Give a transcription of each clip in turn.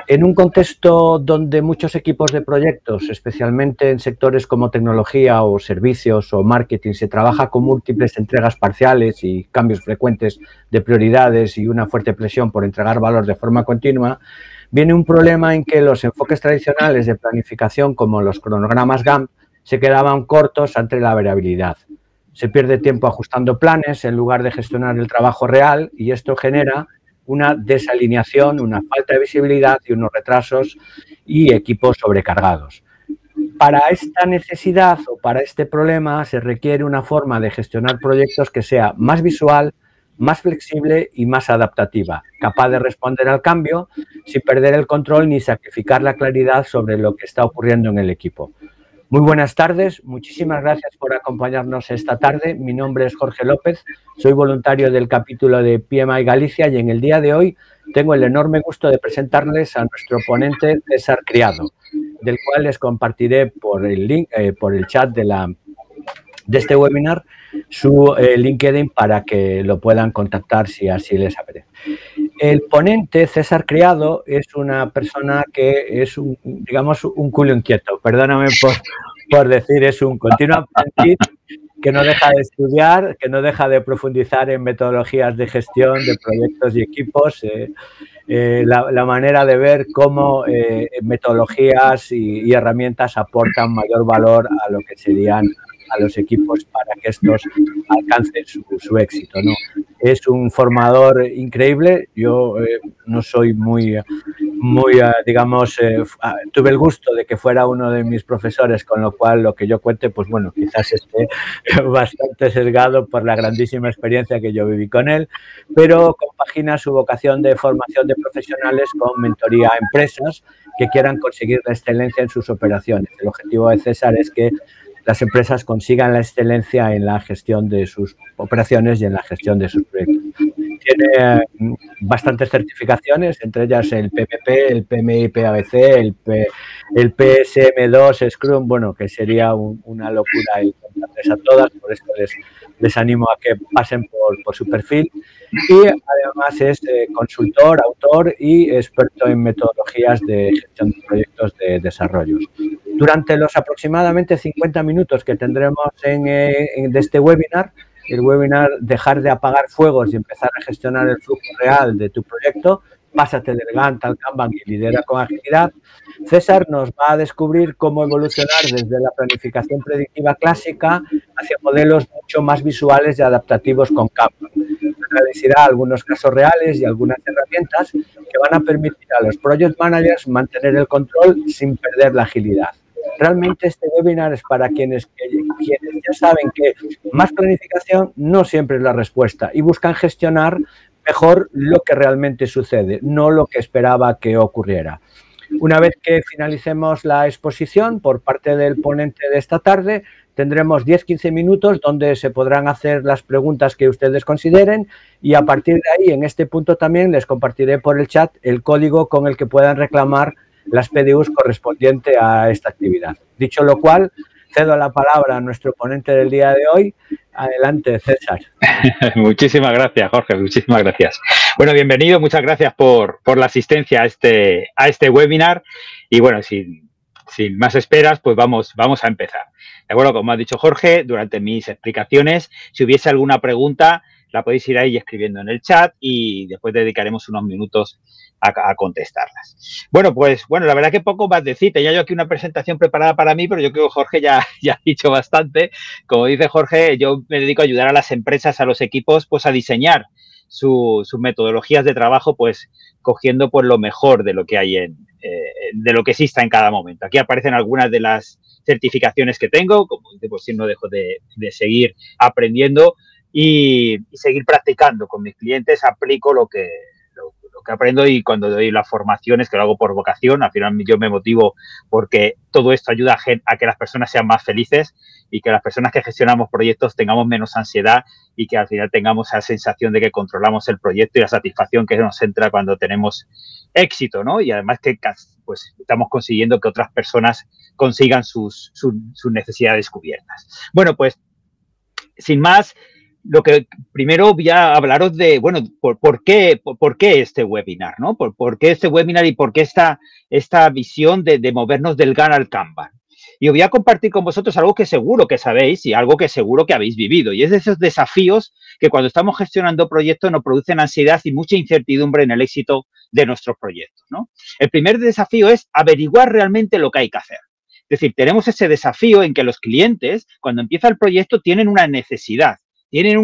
En un contexto donde muchos equipos de proyectos, especialmente en sectores como tecnología o servicios o marketing, se trabaja con múltiples entregas parciales y cambios frecuentes de prioridades y una fuerte presión por entregar valor de forma continua, viene un problema en que los enfoques tradicionales de planificación, como los cronogramas Gantt, se quedaban cortos ante la variabilidad. Se pierde tiempo ajustando planes en lugar de gestionar el trabajo real y esto genera una desalineación, una falta de visibilidad y unos retrasos y equipos sobrecargados. Para esta necesidad o para este problema se requiere una forma de gestionar proyectos que sea más visual, más flexible y más adaptativa, capaz de responder al cambio sin perder el control ni sacrificar la claridad sobre lo que está ocurriendo en el equipo. Muy buenas tardes, muchísimas gracias por acompañarnos esta tarde. Mi nombre es Jorge López, soy voluntario del capítulo de PMI Galicia y en el día de hoy tengo el enorme gusto de presentarles a nuestro ponente César Criado, del cual les compartiré por el link, por el chat de este webinar su LinkedIn para que lo puedan contactar si así les apetece. El ponente, César Criado, es una persona que es, digamos, un culo inquieto. Perdóname por decir, es un continuo aprendiz que no deja de estudiar, que no deja de profundizar en metodologías de gestión de proyectos y equipos, la manera de ver cómo metodologías y herramientas aportan mayor valor a lo que serían a los equipos para que estos alcancen su éxito, ¿no? Es un formador increíble. Yo no soy digamos, tuve el gusto de que fuera uno de mis profesores, con lo cual lo que yo cuente, pues bueno, quizás esté bastante sesgado por la grandísima experiencia que yo viví con él, pero compagina su vocación de formación de profesionales con mentoría a empresas que quieran conseguir la excelencia en sus operaciones. El objetivo de César es que las empresas consigan la excelencia en la gestión de sus operaciones y en la gestión de sus proyectos. Tiene bastantes certificaciones, entre ellas el PMP, el PMI PABC, el PSM2 Scrum, bueno, que sería una locura el contarles a todas, por eso les animo a que pasen por su perfil. Y además es consultor, autor y experto en metodologías de gestión de proyectos de desarrollo. Durante los aproximadamente 50 minutos que tendremos de este webinar, el webinar Dejar de apagar fuegos y empezar a gestionar el flujo real de tu proyecto, pásate del Gantt al Kanban y lidera con agilidad. César nos va a descubrir cómo evolucionar desde la planificación predictiva clásica hacia modelos mucho más visuales y adaptativos con Kanban. Agradecerá algunos casos reales y algunas herramientas que van a permitir a los project managers mantener el control sin perder la agilidad. Realmente este webinar es para quienes ya saben que más planificación no siempre es la respuesta y buscan gestionar mejor lo que realmente sucede, no lo que esperaba que ocurriera. Una vez que finalicemos la exposición por parte del ponente de esta tarde, tendremos 10-15 minutos donde se podrán hacer las preguntas que ustedes consideren y a partir de ahí, en este punto también, les compartiré por el chat el código con el que puedan reclamar las PDUs correspondientes a esta actividad. Dicho lo cual, cedo la palabra a nuestro ponente del día de hoy. Adelante, César. Muchísimas gracias, Jorge, muchísimas gracias. Bueno, bienvenido, muchas gracias por la asistencia a este webinar y bueno, sin más esperas, pues vamos a empezar. De acuerdo, como ha dicho Jorge, durante mis explicaciones, si hubiese alguna pregunta, la podéis ir ahí escribiendo en el chat y después dedicaremos unos minutos a contestarlas. Bueno, pues la verdad que poco más decir. Tenía yo aquí una presentación preparada para mí, pero yo creo que Jorge ya ha dicho bastante. Como dice Jorge, yo me dedico a ayudar a las empresas, a los equipos, pues a diseñar sus metodologías de trabajo, pues cogiendo pues lo mejor de lo que hay de lo que exista en cada momento. Aquí aparecen algunas de las certificaciones que tengo, como pues si no dejo de seguir aprendiendo y seguir practicando con mis clientes, aplico lo que aprendo y cuando doy las formaciones, que lo hago por vocación, al final yo me motivo porque todo esto ayuda a que las personas sean más felices y que las personas que gestionamos proyectos tengamos menos ansiedad y que al final tengamos esa sensación de que controlamos el proyecto y la satisfacción que nos entra cuando tenemos éxito, ¿no? Y además que pues estamos consiguiendo que otras personas consigan sus necesidades cubiertas. Bueno, pues sin más, lo que primero voy a hablaros de, bueno, por qué este webinar, ¿no? Por qué este webinar y por qué esta visión de movernos del GAN al Kanban. Y os voy a compartir con vosotros algo que seguro que sabéis y algo que seguro que habéis vivido. Y es de esos desafíos que cuando estamos gestionando proyectos nos producen ansiedad y mucha incertidumbre en el éxito de nuestros proyectos, ¿no? El primer desafío es averiguar realmente lo que hay que hacer. Es decir, tenemos ese desafío en que los clientes, cuando empieza el proyecto, tienen una necesidad, tienen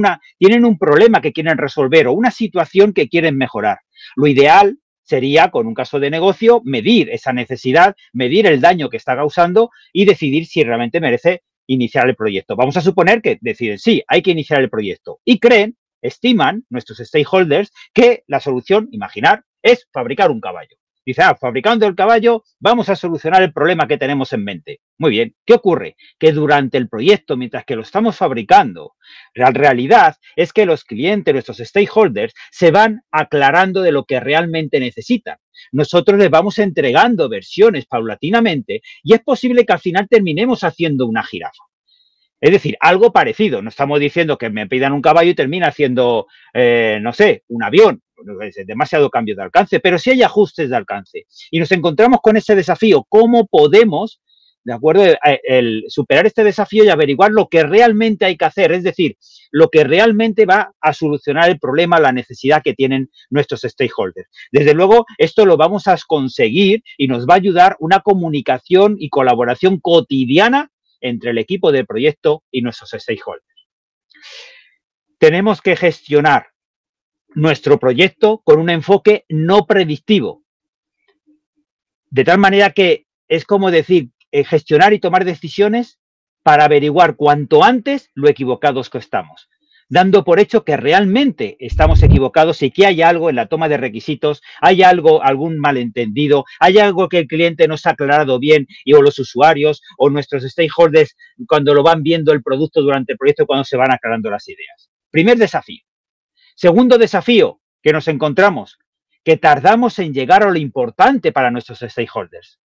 un problema que quieren resolver o una situación que quieren mejorar. Lo ideal sería, con un caso de negocio, medir esa necesidad, medir el daño que está causando y decidir si realmente merece iniciar el proyecto. Vamos a suponer que deciden, sí, hay que iniciar el proyecto. Y estiman nuestros stakeholders que la solución, imaginar, es fabricar un caballo. Dice, fabricando el caballo vamos a solucionar el problema que tenemos en mente. Muy bien, ¿qué ocurre? Que durante el proyecto, mientras que lo estamos fabricando, la realidad es que los clientes, nuestros stakeholders, se van aclarando de lo que realmente necesitan. Nosotros les vamos entregando versiones paulatinamente y es posible que al final terminemos haciendo una jirafa. Es decir, algo parecido. No estamos diciendo que me pidan un caballo y termina haciendo, no sé, un avión. Es demasiado cambio de alcance, pero sí hay ajustes de alcance. Y nos encontramos con ese desafío. ¿Cómo podemos, de acuerdo, el superar este desafío y averiguar lo que realmente hay que hacer? Es decir, lo que realmente va a solucionar el problema, la necesidad que tienen nuestros stakeholders. Desde luego, esto lo vamos a conseguir y nos va a ayudar una comunicación y colaboración cotidiana entre el equipo del proyecto y nuestros stakeholders. Tenemos que gestionar nuestro proyecto con un enfoque no predictivo. De tal manera que es como decir, gestionar y tomar decisiones para averiguar cuanto antes lo equivocados que estamos, dando por hecho que realmente estamos equivocados y que hay algo en la toma de requisitos, hay algo, algún malentendido, hay algo que el cliente no se ha aclarado bien y o los usuarios o nuestros stakeholders cuando lo van viendo el producto durante el proyecto cuando se van aclarando las ideas. Primer desafío. Segundo desafío que nos encontramos, que tardamos en llegar a lo importante para nuestros stakeholders.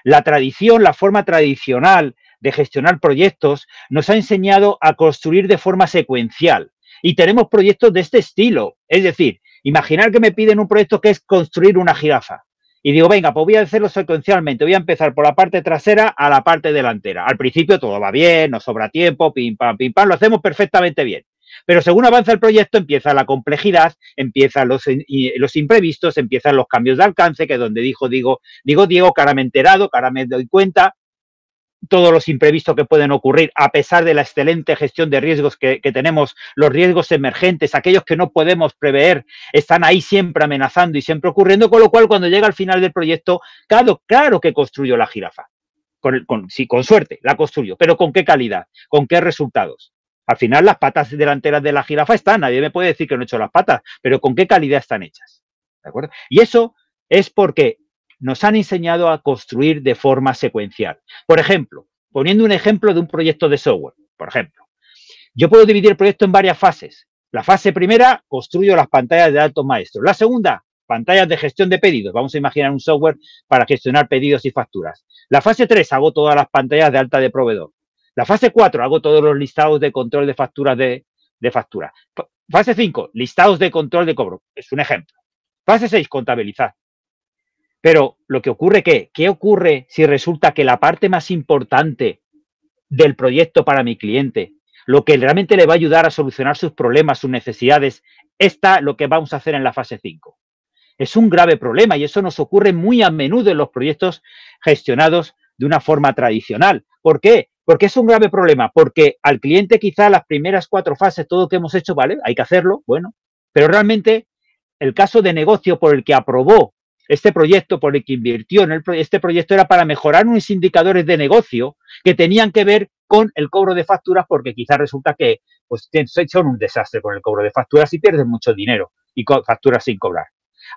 La tradición, la forma tradicional de gestionar proyectos nos ha enseñado a construir de forma secuencial y tenemos proyectos de este estilo. Es decir, imaginar que me piden un proyecto que es construir una jirafa y digo, venga, pues voy a hacerlo secuencialmente, voy a empezar por la parte trasera a la parte delantera. Al principio todo va bien, nos sobra tiempo, pim, pam, lo hacemos perfectamente bien. Pero según avanza el proyecto, empieza la complejidad, empiezan los imprevistos, empiezan los cambios de alcance, que es donde digo, Diego, que ahora me he enterado, que ahora me doy cuenta, todos los imprevistos que pueden ocurrir, a pesar de la excelente gestión de riesgos que tenemos, los riesgos emergentes, aquellos que no podemos prever, están ahí siempre amenazando y siempre ocurriendo, con lo cual cuando llega al final del proyecto, claro que construyo la jirafa. Con suerte, la construyo, pero ¿con qué calidad? ¿Con qué resultados? Al final las patas delanteras de la jirafa están, nadie me puede decir que no he hecho las patas, pero ¿con qué calidad están hechas? ¿De acuerdo? Y eso es porque nos han enseñado a construir de forma secuencial. Por ejemplo, poniendo un ejemplo de un proyecto de software, por ejemplo, yo puedo dividir el proyecto en varias fases. La fase primera, construyo las pantallas de datos maestros. La segunda, pantallas de gestión de pedidos. Vamos a imaginar un software para gestionar pedidos y facturas. La fase 3, hago todas las pantallas de alta de proveedor. La fase 4, hago todos los listados de control de facturas de factura. Fase 5, listados de control de cobro. Es un ejemplo. Fase 6, contabilizar. Pero lo que ocurre, ¿qué ocurre si resulta que la parte más importante del proyecto para mi cliente, lo que realmente le va a ayudar a solucionar sus problemas, sus necesidades, está lo que vamos a hacer en la fase 5? Es un grave problema y eso nos ocurre muy a menudo en los proyectos gestionados de una forma tradicional. ¿Por qué? Porque es un grave problema, porque al cliente quizá las primeras 4 fases, todo lo que hemos hecho, vale, hay que hacerlo, bueno, pero realmente el caso de negocio por el que aprobó este proyecto, por el que invirtió en este proyecto, era para mejorar unos indicadores de negocio que tenían que ver con el cobro de facturas, porque quizás resulta que pues, son un desastre con el cobro de facturas y pierden mucho dinero y facturas sin cobrar.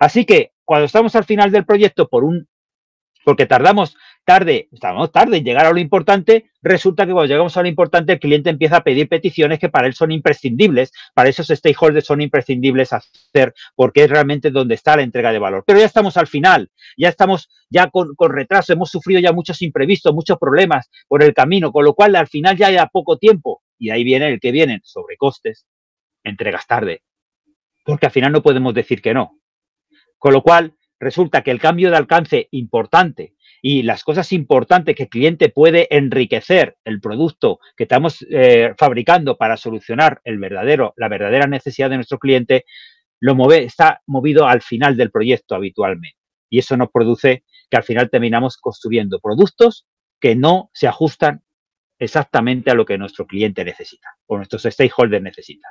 Así que cuando estamos al final del proyecto, porque estamos tarde en llegar a lo importante, resulta que cuando llegamos a lo importante el cliente empieza a pedir peticiones que para él son imprescindibles, para esos stakeholders son imprescindibles hacer, porque es realmente donde está la entrega de valor. Pero ya estamos al final, ya estamos con retraso, hemos sufrido ya muchos imprevistos, muchos problemas por el camino, con lo cual al final ya hay poco tiempo y ahí viene sobrecostes, entregas tarde, porque al final no podemos decir que no. Con lo cual, resulta que el cambio de alcance importante y las cosas importantes que el cliente puede enriquecer el producto que estamos fabricando para solucionar la verdadera necesidad de nuestro cliente, está movido al final del proyecto habitualmente. Y eso nos produce que al final terminamos construyendo productos que no se ajustan exactamente a lo que nuestro cliente necesita o nuestros stakeholders necesitan.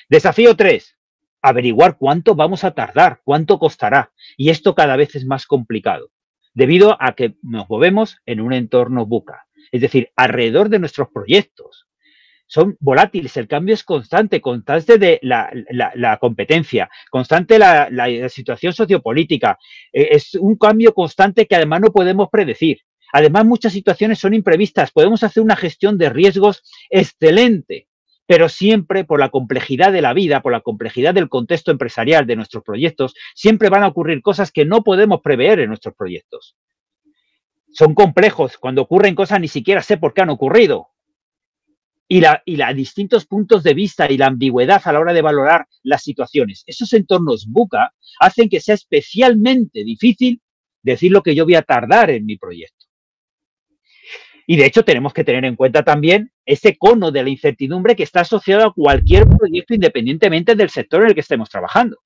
Desafío 3. Averiguar cuánto vamos a tardar, cuánto costará. Y esto cada vez es más complicado, debido a que nos movemos en un entorno VUCA. Es decir, alrededor de nuestros proyectos. Son volátiles, el cambio es constante de la competencia, constante la situación sociopolítica. Es un cambio constante que además no podemos predecir. Además, muchas situaciones son imprevistas. Podemos hacer una gestión de riesgos excelente, pero siempre por la complejidad de la vida, por la complejidad del contexto empresarial de nuestros proyectos, siempre van a ocurrir cosas que no podemos prever en nuestros proyectos. Son complejos. Cuando ocurren cosas ni siquiera sé por qué han ocurrido. Y distintos puntos de vista y la ambigüedad a la hora de valorar las situaciones. Esos entornos VUCA hacen que sea especialmente difícil decir lo que yo voy a tardar en mi proyecto. Y de hecho tenemos que tener en cuenta también ese cono de la incertidumbre que está asociado a cualquier proyecto independientemente del sector en el que estemos trabajando.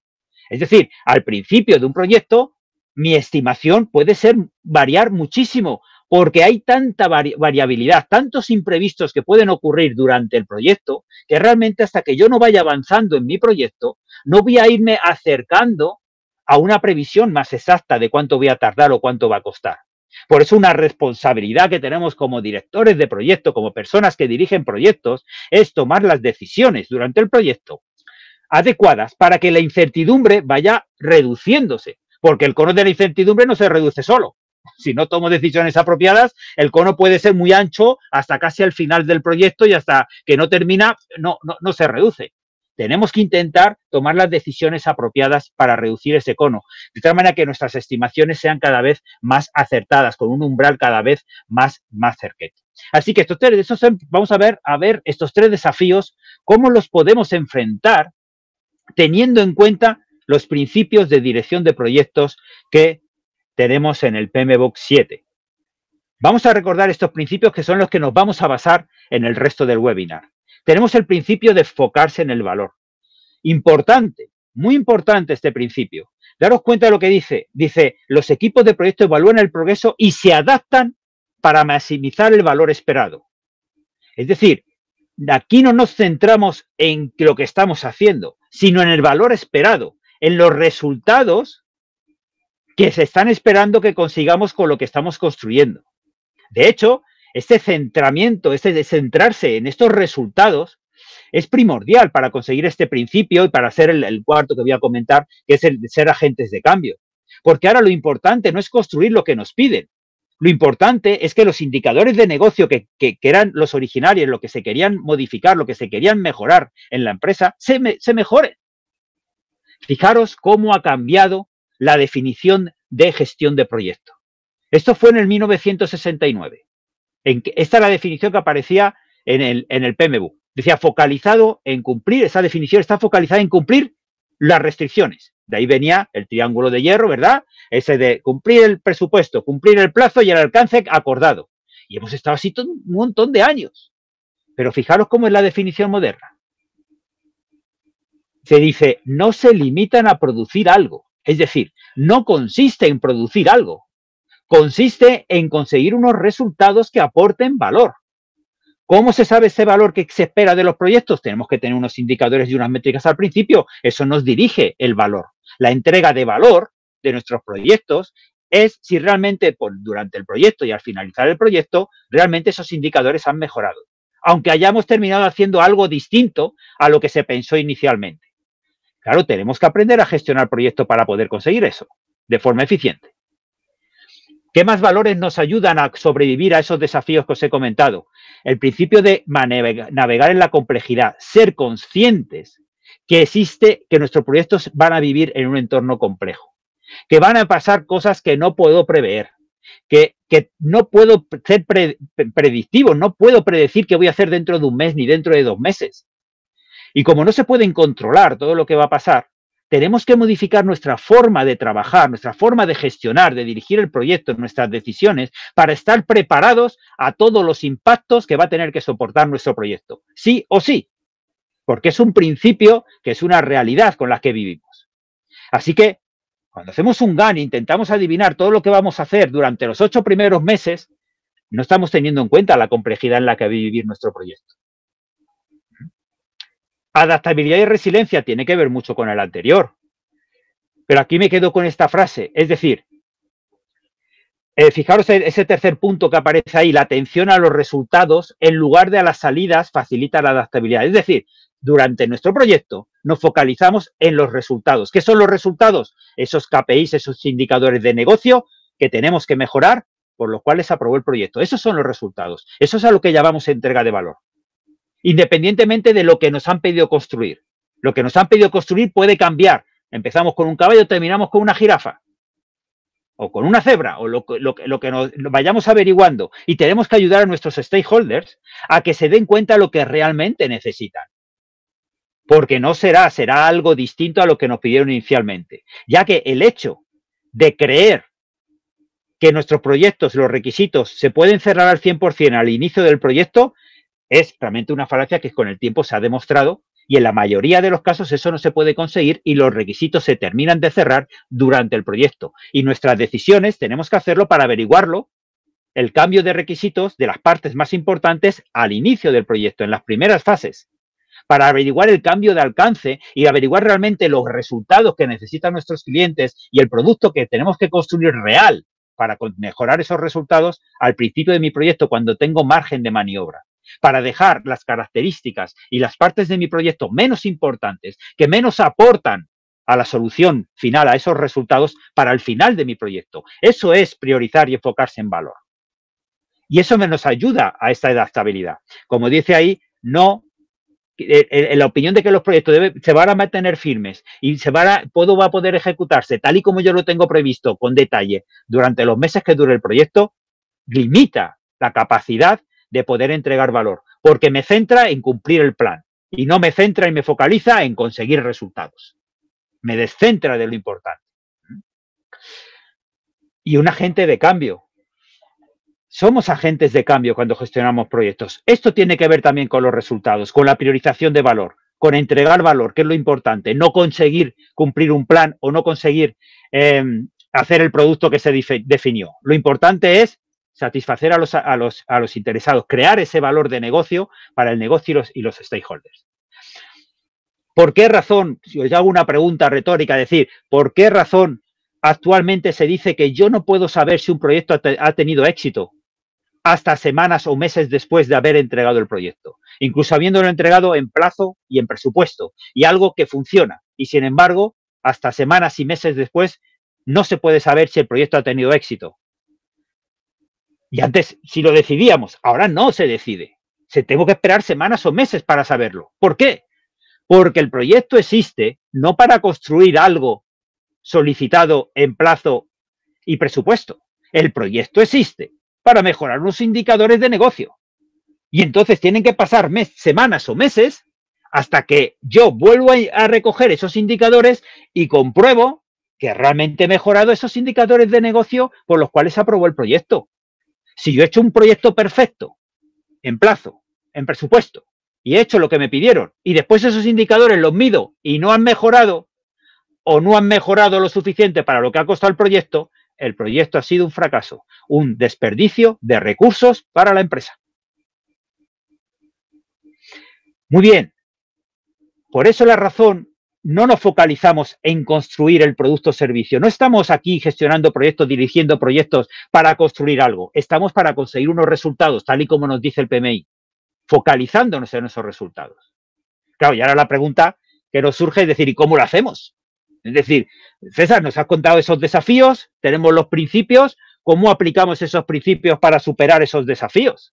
Es decir, al principio de un proyecto, mi estimación puede variar muchísimo porque hay tanta variabilidad, tantos imprevistos que pueden ocurrir durante el proyecto, que realmente hasta que yo no vaya avanzando en mi proyecto, no voy a irme acercando a una previsión más exacta de cuánto voy a tardar o cuánto va a costar. Por eso una responsabilidad que tenemos como directores de proyecto, como personas que dirigen proyectos, es tomar las decisiones durante el proyecto adecuadas para que la incertidumbre vaya reduciéndose, porque el cono de la incertidumbre no se reduce solo. Si no tomo decisiones apropiadas, el cono puede ser muy ancho hasta casi al final del proyecto y hasta que no termina, no se reduce. Tenemos que intentar tomar las decisiones apropiadas para reducir ese cono, de tal manera que nuestras estimaciones sean cada vez más acertadas, con un umbral cada vez más cercano. Así que vamos a ver estos 3 desafíos, cómo los podemos enfrentar teniendo en cuenta los principios de dirección de proyectos que tenemos en el PMBOK 7. Vamos a recordar estos principios que son los que nos vamos a basar en el resto del webinar. Tenemos el principio de enfocarse en el valor. Importante, muy importante este principio. Daros cuenta de lo que dice. Dice, los equipos de proyecto evalúan el progreso y se adaptan para maximizar el valor esperado. Es decir, aquí no nos centramos en lo que estamos haciendo, sino en el valor esperado, en los resultados que se están esperando que consigamos con lo que estamos construyendo. De hecho, este centramiento, de centrarse en estos resultados, es primordial para conseguir este principio y para hacer el cuarto que voy a comentar, que es el de ser agentes de cambio. Porque ahora lo importante no es construir lo que nos piden. Lo importante es que los indicadores de negocio que eran los originarios, lo que se querían modificar, lo que se querían mejorar en la empresa, se mejoren. Fijaros cómo ha cambiado la definición de gestión de proyecto. Esto fue en el 1969. Esta es la definición que aparecía en el PMBOK. Decía, focalizado en cumplir, esa definición está focalizada en cumplir las restricciones. De ahí venía el triángulo de hierro, ¿verdad? Ese de cumplir el presupuesto, cumplir el plazo y el alcance acordado. Y hemos estado así todo un montón de años. Pero fijaros cómo es la definición moderna. Se dice, no se limitan a producir algo. Es decir, no consiste en producir algo. Consiste en conseguir unos resultados que aporten valor. ¿Cómo se sabe ese valor que se espera de los proyectos? Tenemos que tener unos indicadores y unas métricas al principio. Eso nos dirige el valor. La entrega de valor de nuestros proyectos es si realmente durante el proyecto y al finalizar el proyecto, realmente esos indicadores han mejorado. Aunque hayamos terminado haciendo algo distinto a lo que se pensó inicialmente. Claro, tenemos que aprender a gestionar proyectos para poder conseguir eso de forma eficiente. ¿Qué más valores nos ayudan a sobrevivir a esos desafíos que os he comentado? El principio de navegar en la complejidad, ser conscientes que nuestros proyectos van a vivir en un entorno complejo, que van a pasar cosas que no puedo prever, que no puedo ser predictivo, no puedo predecir qué voy a hacer dentro de un mes ni dentro de 2 meses. Y como no se pueden controlar todo lo que va a pasar, tenemos que modificar nuestra forma de trabajar, nuestra forma de gestionar, de dirigir el proyecto, nuestras decisiones, para estar preparados a todos los impactos que va a tener que soportar nuestro proyecto. Sí o sí, porque es un principio que es una realidad con la que vivimos. Así que, cuando hacemos un GAN e intentamos adivinar todo lo que vamos a hacer durante los 8 primeros meses, no estamos teniendo en cuenta la complejidad en la que va a vivir nuestro proyecto. Adaptabilidad y resiliencia tiene que ver mucho con el anterior. Pero aquí me quedo con esta frase, es decir, fijaros ese tercer punto que aparece ahí, la atención a los resultados en lugar de a las salidas facilita la adaptabilidad. Es decir, durante nuestro proyecto nos focalizamos en los resultados. ¿Qué son los resultados? Esos KPIs, esos indicadores de negocio que tenemos que mejorar, por los cuales se aprobó el proyecto. Esos son los resultados. Eso es a lo que llamamos entrega de valor. Independientemente de lo que nos han pedido construir. Lo que nos han pedido construir puede cambiar. Empezamos con un caballo, terminamos con una jirafa. O con una cebra, o lo que nos vayamos averiguando. Y tenemos que ayudar a nuestros stakeholders a que se den cuenta de lo que realmente necesitan. Porque no será algo distinto a lo que nos pidieron inicialmente. Ya que el hecho de creer que nuestros proyectos, los requisitos, se pueden cerrar al 100% al inicio del proyecto, es realmente una falacia que con el tiempo se ha demostrado y en la mayoría de los casos eso no se puede conseguir y los requisitos se terminan de cerrar durante el proyecto. Y nuestras decisiones tenemos que hacerlo para averiguarlo, el cambio de requisitos de las partes más importantes al inicio del proyecto, en las primeras fases, para averiguar el cambio de alcance y averiguar realmente los resultados que necesitan nuestros clientes y el producto que tenemos que construir real para mejorar esos resultados al principio de mi proyecto cuando tengo margen de maniobra. Para dejar las características y las partes de mi proyecto menos importantes, que menos aportan a la solución final, a esos resultados, para el final de mi proyecto. Eso es priorizar y enfocarse en valor. Y eso nos ayuda a esta adaptabilidad. Como dice ahí, no, en la opinión de que los proyectos se van a mantener firmes y todo va a poder ejecutarse tal y como yo lo tengo previsto, con detalle, durante los meses que dure el proyecto, limita la capacidad de poder entregar valor, porque me centra en cumplir el plan y no me centra y me focaliza en conseguir resultados. Me descentra de lo importante. Y un agente de cambio. Somos agentes de cambio cuando gestionamos proyectos. Esto tiene que ver también con los resultados, con la priorización de valor, con entregar valor, que es lo importante, no conseguir cumplir un plan o no conseguir hacer el producto que se definió. Lo importante es satisfacer a los interesados, crear ese valor de negocio para el negocio y los stakeholders. ¿Por qué razón, si os hago una pregunta retórica, decir, ¿por qué razón actualmente se dice que yo no puedo saber si un proyecto ha tenido éxito hasta semanas o meses después de haber entregado el proyecto? Incluso habiéndolo entregado en plazo y en presupuesto, y algo que funciona. Y sin embargo, hasta semanas y meses después, no se puede saber si el proyecto ha tenido éxito. Y antes sí lo decidíamos, ahora no se decide. Tengo que esperar semanas o meses para saberlo. ¿Por qué? Porque el proyecto existe no para construir algo solicitado en plazo y presupuesto. El proyecto existe para mejorar los indicadores de negocio. Y entonces tienen que pasar semanas o meses hasta que yo vuelvo a recoger esos indicadores y compruebo que realmente he mejorado esos indicadores de negocio por los cuales se aprobó el proyecto. Si yo he hecho un proyecto perfecto, en plazo, en presupuesto, y he hecho lo que me pidieron, y después esos indicadores los mido y no han mejorado, o no han mejorado lo suficiente para lo que ha costado el proyecto ha sido un fracaso, un desperdicio de recursos para la empresa. Muy bien. Por eso la razón, no nos focalizamos en construir el producto o servicio. No estamos aquí gestionando proyectos, dirigiendo proyectos para construir algo. Estamos para conseguir unos resultados, tal y como nos dice el PMI, focalizándonos en esos resultados. Claro, y ahora la pregunta que nos surge es decir, ¿y cómo lo hacemos? Es decir, César, nos has contado esos desafíos, tenemos los principios, ¿cómo aplicamos esos principios para superar esos desafíos?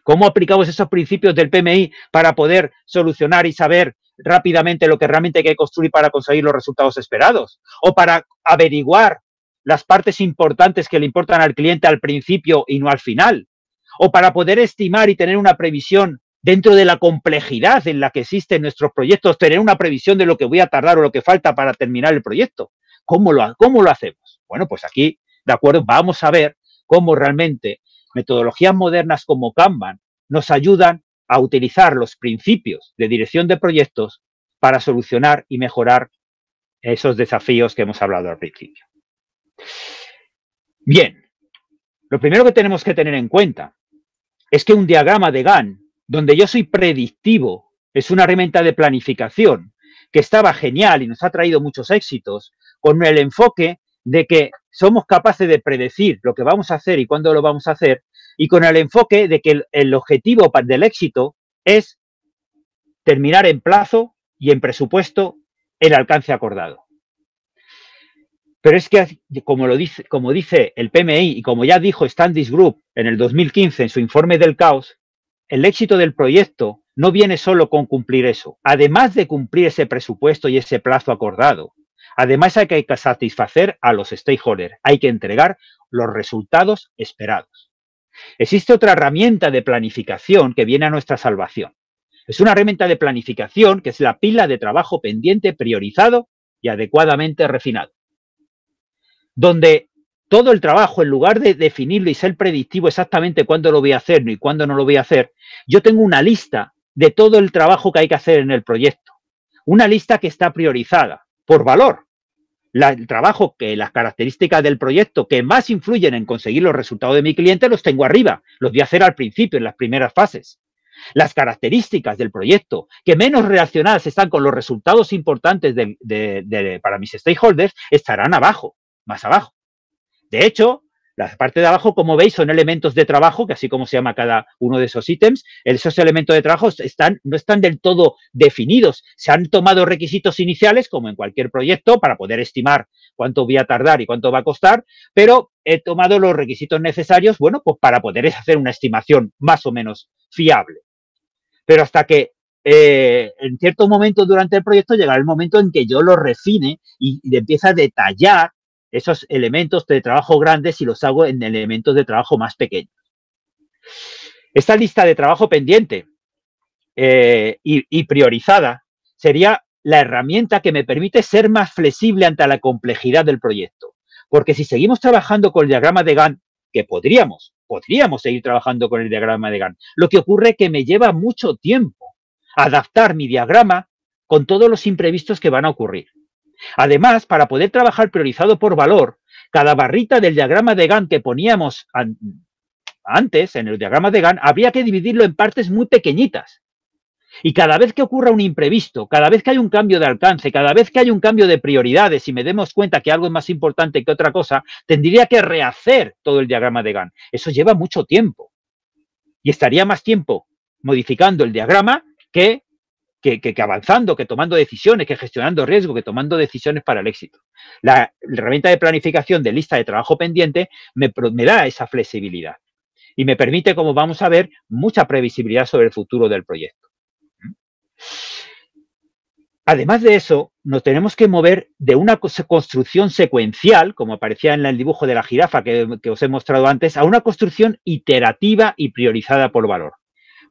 ¿Cómo aplicamos esos principios del PMI para poder solucionar y saber rápidamente lo que realmente hay que construir para conseguir los resultados esperados? O para averiguar las partes importantes que le importan al cliente al principio y no al final. O para poder estimar y tener una previsión dentro de la complejidad en la que existen nuestros proyectos, tener una previsión de lo que voy a tardar o lo que falta para terminar el proyecto. ¿Cómo lo hacemos? Bueno, pues aquí, de acuerdo, vamos a ver cómo realmente metodologías modernas como Kanban nos ayudan a utilizar los principios de dirección de proyectos para solucionar y mejorar esos desafíos que hemos hablado al principio. Bien, lo primero que tenemos que tener en cuenta es que un diagrama de Gantt, donde yo soy predictivo, es una herramienta de planificación que estaba genial y nos ha traído muchos éxitos, con el enfoque de que somos capaces de predecir lo que vamos a hacer y cuándo lo vamos a hacer, y con el enfoque de que el objetivo del éxito es terminar en plazo y en presupuesto el alcance acordado. Pero es que, como dice el PMI y como ya dijo Standish Group en el 2015 en su informe del caos, el éxito del proyecto no viene solo con cumplir eso. Además de cumplir ese presupuesto y ese plazo acordado, además hay que satisfacer a los stakeholders, hay que entregar los resultados esperados. Existe otra herramienta de planificación que viene a nuestra salvación. Es una herramienta de planificación que es la pila de trabajo pendiente priorizado y adecuadamente refinado, donde todo el trabajo, en lugar de definirlo y ser predictivo exactamente cuándo lo voy a hacer y cuándo no lo voy a hacer, yo tengo una lista de todo el trabajo que hay que hacer en el proyecto. Una lista que está priorizada por valor. El trabajo, las características del proyecto que más influyen en conseguir los resultados de mi cliente los tengo arriba. Los voy a hacer al principio, en las primeras fases. Las características del proyecto que menos relacionadas están con los resultados importantes para mis stakeholders estarán abajo, más abajo. De hecho, la parte de abajo, como veis, son elementos de trabajo, que así como se llama cada uno de esos ítems, esos elementos de trabajo no están del todo definidos. Se han tomado requisitos iniciales, como en cualquier proyecto, para poder estimar cuánto voy a tardar y cuánto va a costar, pero he tomado los requisitos necesarios, bueno, pues para poder hacer una estimación más o menos fiable. Pero hasta que en cierto momento durante el proyecto llegará el momento en que yo lo refine y empiece a detallar esos elementos de trabajo grandes y los hago en elementos de trabajo más pequeños. Esta lista de trabajo pendiente y priorizada sería la herramienta que me permite ser más flexible ante la complejidad del proyecto. Porque si seguimos trabajando con el diagrama de Gantt, que podríamos seguir trabajando con el diagrama de Gantt, lo que ocurre es que me lleva mucho tiempo adaptar mi diagrama con todos los imprevistos que van a ocurrir. Además, para poder trabajar priorizado por valor, cada barrita del diagrama de Gantt que poníamos antes, en el diagrama de Gantt, habría que dividirlo en partes muy pequeñitas. Y cada vez que ocurra un imprevisto, cada vez que hay un cambio de alcance, cada vez que hay un cambio de prioridades y me demos cuenta que algo es más importante que otra cosa, tendría que rehacer todo el diagrama de Gantt. Eso lleva mucho tiempo. Y estaría más tiempo modificando el diagrama que avanzando, que tomando decisiones, que gestionando riesgo, que tomando decisiones para el éxito. La herramienta de planificación de lista de trabajo pendiente me da esa flexibilidad y me permite, como vamos a ver, mucha previsibilidad sobre el futuro del proyecto. Además de eso, nos tenemos que mover de una construcción secuencial, como aparecía en el dibujo de la jirafa que os he mostrado antes, a una construcción iterativa y priorizada por valor.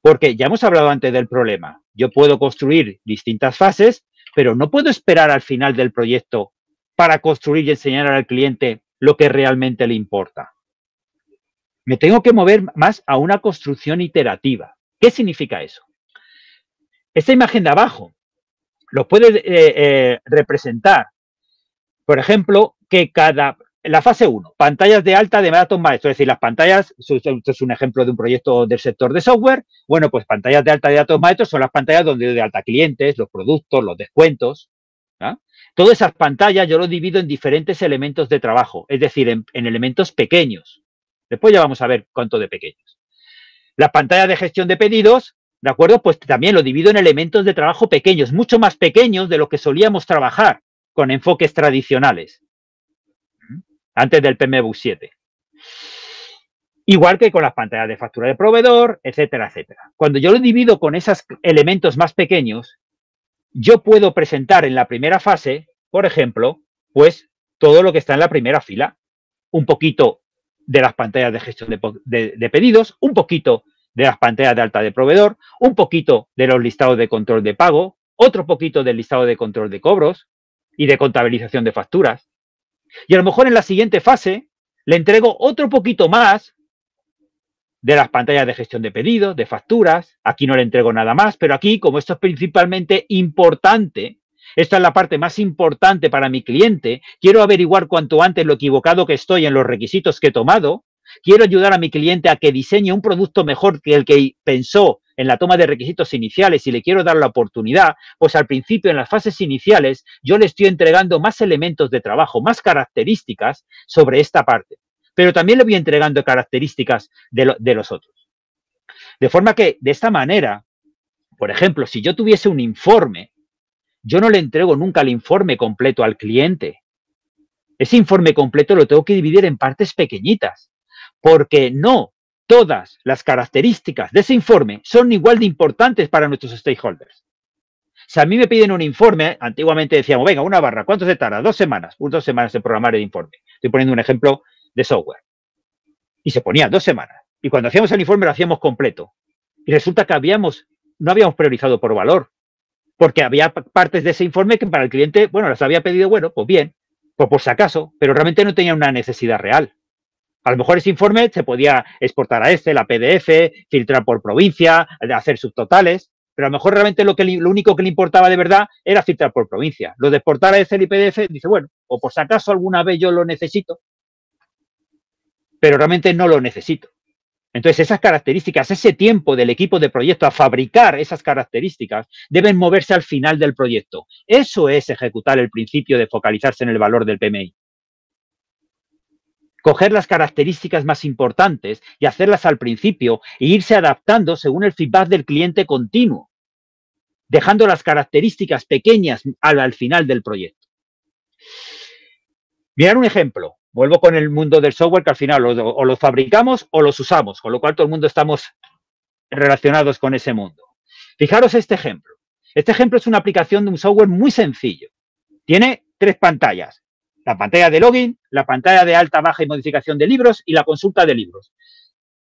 Porque ya hemos hablado antes del problema. Yo puedo construir distintas fases, pero no puedo esperar al final del proyecto para construir y enseñar al cliente lo que realmente le importa. Me tengo que mover más a una construcción iterativa. ¿Qué significa eso? Esta imagen de abajo lo puede representar, por ejemplo, que la fase 1, pantallas de alta de datos maestros, es decir, las pantallas, esto es un ejemplo de un proyecto del sector de software, bueno, pues pantallas de alta de datos maestros son las pantallas donde doy de alta clientes, los productos, los descuentos, ¿no? Todas esas pantallas yo lo divido en diferentes elementos de trabajo, es decir, en elementos pequeños. Después ya vamos a ver cuánto de pequeños. Las pantallas de gestión de pedidos, ¿de acuerdo? Pues también lo divido en elementos de trabajo pequeños, mucho más pequeños de lo que solíamos trabajar con enfoques tradicionales antes del PMBOK 7. Igual que con las pantallas de factura de proveedor, etcétera, etcétera. Cuando yo lo divido con esos elementos más pequeños, yo puedo presentar en la primera fase, por ejemplo, pues todo lo que está en la primera fila. Un poquito de las pantallas de gestión de pedidos, un poquito de las pantallas de alta de proveedor, un poquito de los listados de control de pago, otro poquito del listado de control de cobros y de contabilización de facturas. Y a lo mejor en la siguiente fase le entrego otro poquito más de las pantallas de gestión de pedidos, de facturas. Aquí no le entrego nada más, pero aquí, como esto es principalmente importante, esta es la parte más importante para mi cliente, quiero averiguar cuanto antes lo equivocado que estoy en los requisitos que he tomado, quiero ayudar a mi cliente a que diseñe un producto mejor que el que pensó en la toma de requisitos iniciales y le quiero dar la oportunidad, pues al principio, en las fases iniciales, yo le estoy entregando más elementos de trabajo, más características sobre esta parte. Pero también le voy entregando características de los otros. De forma que, de esta manera, por ejemplo, si yo tuviese un informe, yo no le entrego nunca el informe completo al cliente. Ese informe completo lo tengo que dividir en partes pequeñitas, porque no todas las características de ese informe son igual de importantes para nuestros stakeholders. Si a mí me piden un informe, antiguamente decíamos, venga, una barra, ¿cuánto se tarda? 2 semanas, 2 semanas en programar el informe. Estoy poniendo un ejemplo de software. Y se ponía 2 semanas. Y cuando hacíamos el informe lo hacíamos completo. Y resulta que no habíamos priorizado por valor. Porque había partes de ese informe que para el cliente, bueno, las había pedido, bueno, pues bien, pues por si acaso, pero realmente no tenía una necesidad real. A lo mejor ese informe se podía exportar a Excel, a PDF, filtrar por provincia, hacer subtotales, pero a lo mejor realmente lo único que le importaba de verdad era filtrar por provincia. Lo de exportar a Excel y PDF, dice, bueno, o por si acaso alguna vez yo lo necesito, pero realmente no lo necesito. Entonces, esas características, ese tiempo del equipo de proyecto a fabricar esas características, deben moverse al final del proyecto. Eso es ejecutar el principio de focalizarse en el valor del PMI. Coger las características más importantes y hacerlas al principio e irse adaptando según el feedback del cliente continuo, dejando las características pequeñas al final del proyecto. Mirad un ejemplo. Vuelvo con el mundo del software, que al final o los fabricamos o los usamos, con lo cual todo el mundo estamos relacionados con ese mundo. Fijaros este ejemplo. Este ejemplo es una aplicación de un software muy sencillo. Tiene 3 pantallas. La pantalla de login, la pantalla de alta, baja y modificación de libros y la consulta de libros.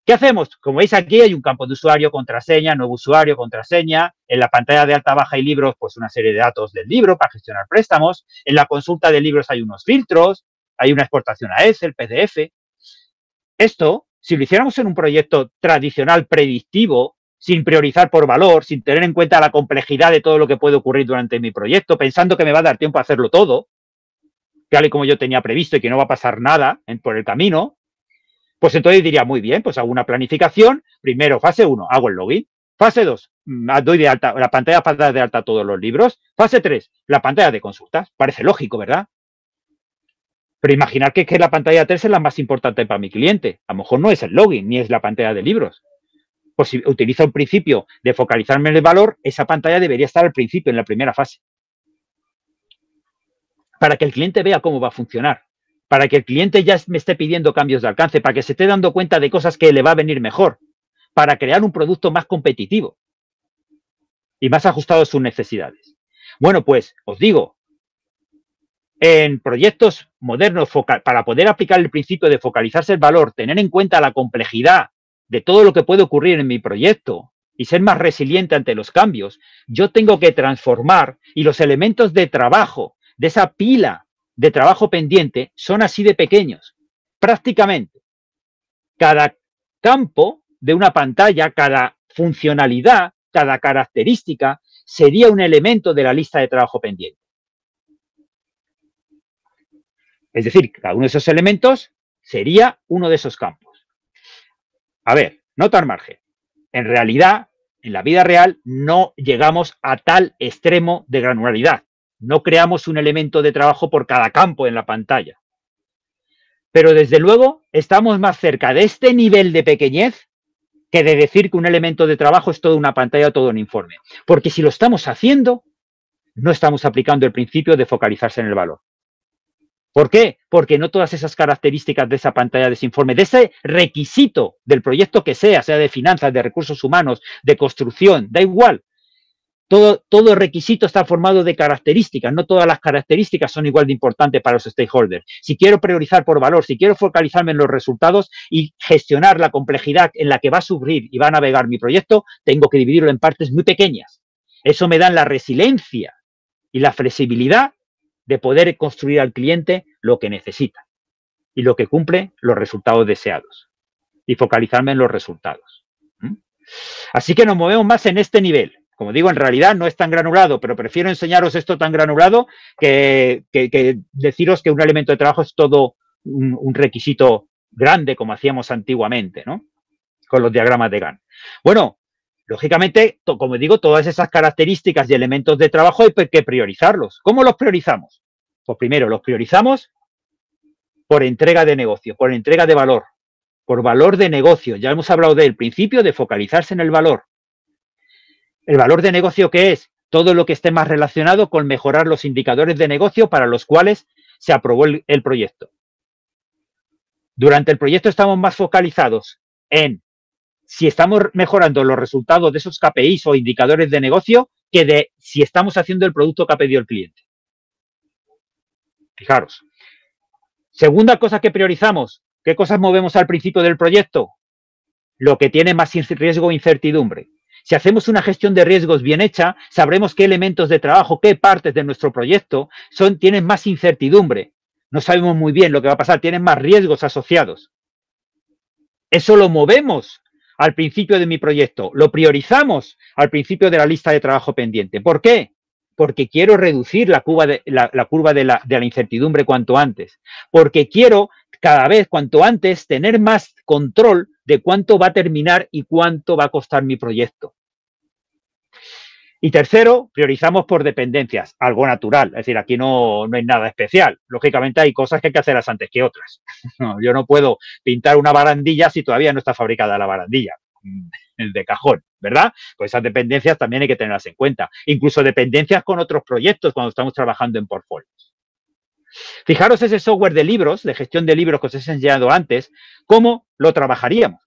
¿Qué hacemos? Como veis aquí hay un campo de usuario, contraseña, nuevo usuario, contraseña. En la pantalla de alta, baja y libros, pues una serie de datos del libro para gestionar préstamos. En la consulta de libros hay unos filtros. Hay una exportación a Excel, PDF. Esto, si lo hiciéramos en un proyecto tradicional predictivo, sin priorizar por valor, sin tener en cuenta la complejidad de todo lo que puede ocurrir durante mi proyecto, pensando que me va a dar tiempo a hacerlo todo, tal y como yo tenía previsto y que no va a pasar nada por el camino, pues entonces diría, muy bien, pues hago una planificación. Primero, fase 1, hago el login. Fase 2, doy de alta, la pantalla para dar de alta todos los libros. Fase 3, la pantalla de consultas. Parece lógico, ¿verdad? Pero imaginar que la pantalla 3 es la más importante para mi cliente. A lo mejor no es el login, ni es la pantalla de libros. Pues si utilizo un principio de focalizarme en el valor, esa pantalla debería estar al principio, en la primera fase. Para que el cliente vea cómo va a funcionar. Para que el cliente ya me esté pidiendo cambios de alcance. Para que se esté dando cuenta de cosas que le va a venir mejor. Para crear un producto más competitivo. Y más ajustado a sus necesidades. Bueno, pues os digo, en proyectos modernos, para poder aplicar el principio de focalizarse el valor, tener en cuenta la complejidad de todo lo que puede ocurrir en mi proyecto y ser más resiliente ante los cambios, yo tengo que transformar, y los elementos de trabajo, de esa pila de trabajo pendiente, son así de pequeños. Prácticamente, cada campo de una pantalla, cada funcionalidad, cada característica, sería un elemento de la lista de trabajo pendiente. Es decir, cada uno de esos elementos sería uno de esos campos. A ver, nota al margen. En realidad, en la vida real, no llegamos a tal extremo de granularidad. No creamos un elemento de trabajo por cada campo en la pantalla. Pero desde luego, estamos más cerca de este nivel de pequeñez que de decir que un elemento de trabajo es toda una pantalla o todo un informe. Porque si lo estamos haciendo, no estamos aplicando el principio de focalizarse en el valor. ¿Por qué? Porque no todas esas características de esa pantalla, de ese informe, de ese requisito del proyecto que sea de finanzas, de recursos humanos, de construcción, da igual, Todo requisito está formado de características, no todas las características son igual de importantes para los stakeholders. Si quiero priorizar por valor, si quiero focalizarme en los resultados y gestionar la complejidad en la que va a sufrir y va a navegar mi proyecto, tengo que dividirlo en partes muy pequeñas. Eso me da la resiliencia y la flexibilidad de poder construir al cliente lo que necesita y lo que cumple los resultados deseados y focalizarme en los resultados. Así que nos movemos más en este nivel. Como digo, en realidad no es tan granulado, pero prefiero enseñaros esto tan granulado que deciros que un elemento de trabajo es todo un requisito grande, como hacíamos antiguamente, ¿no? Con los diagramas de Gantt. Bueno, lógicamente, como digo, todas esas características y elementos de trabajo hay que priorizarlos. ¿Cómo los priorizamos? Pues primero, los priorizamos por entrega de negocio, por entrega de valor, por valor de negocio. Ya hemos hablado del principio de focalizarse en el valor. El valor de negocio, ¿qué es? Todo lo que esté más relacionado con mejorar los indicadores de negocio para los cuales se aprobó el proyecto. Durante el proyecto estamos más focalizados en si estamos mejorando los resultados de esos KPIs o indicadores de negocio que de si estamos haciendo el producto que ha pedido el cliente. Fijaros. Segunda cosa que priorizamos, ¿qué cosas movemos al principio del proyecto? Lo que tiene más riesgo e incertidumbre. Si hacemos una gestión de riesgos bien hecha, sabremos qué elementos de trabajo, qué partes de nuestro proyecto tienen más incertidumbre. No sabemos muy bien lo que va a pasar, tienen más riesgos asociados. Eso lo movemos al principio de mi proyecto, lo priorizamos al principio de la lista de trabajo pendiente. ¿Por qué? Porque quiero reducir la curva de la incertidumbre cuanto antes. Porque quiero cada vez, cuanto antes, tener más control de cuánto va a terminar y cuánto va a costar mi proyecto. Y tercero, priorizamos por dependencias, algo natural. Es decir, aquí no hay nada especial. Lógicamente hay cosas que hay que hacerlas antes que otras. No, yo no puedo pintar una barandilla si todavía no está fabricada la barandilla de cajón, ¿verdad? Pues esas dependencias también hay que tenerlas en cuenta. Incluso dependencias con otros proyectos cuando estamos trabajando en portfolios. Fijaros ese software de libros, de gestión de libros que os he enseñado antes, ¿cómo lo trabajaríamos?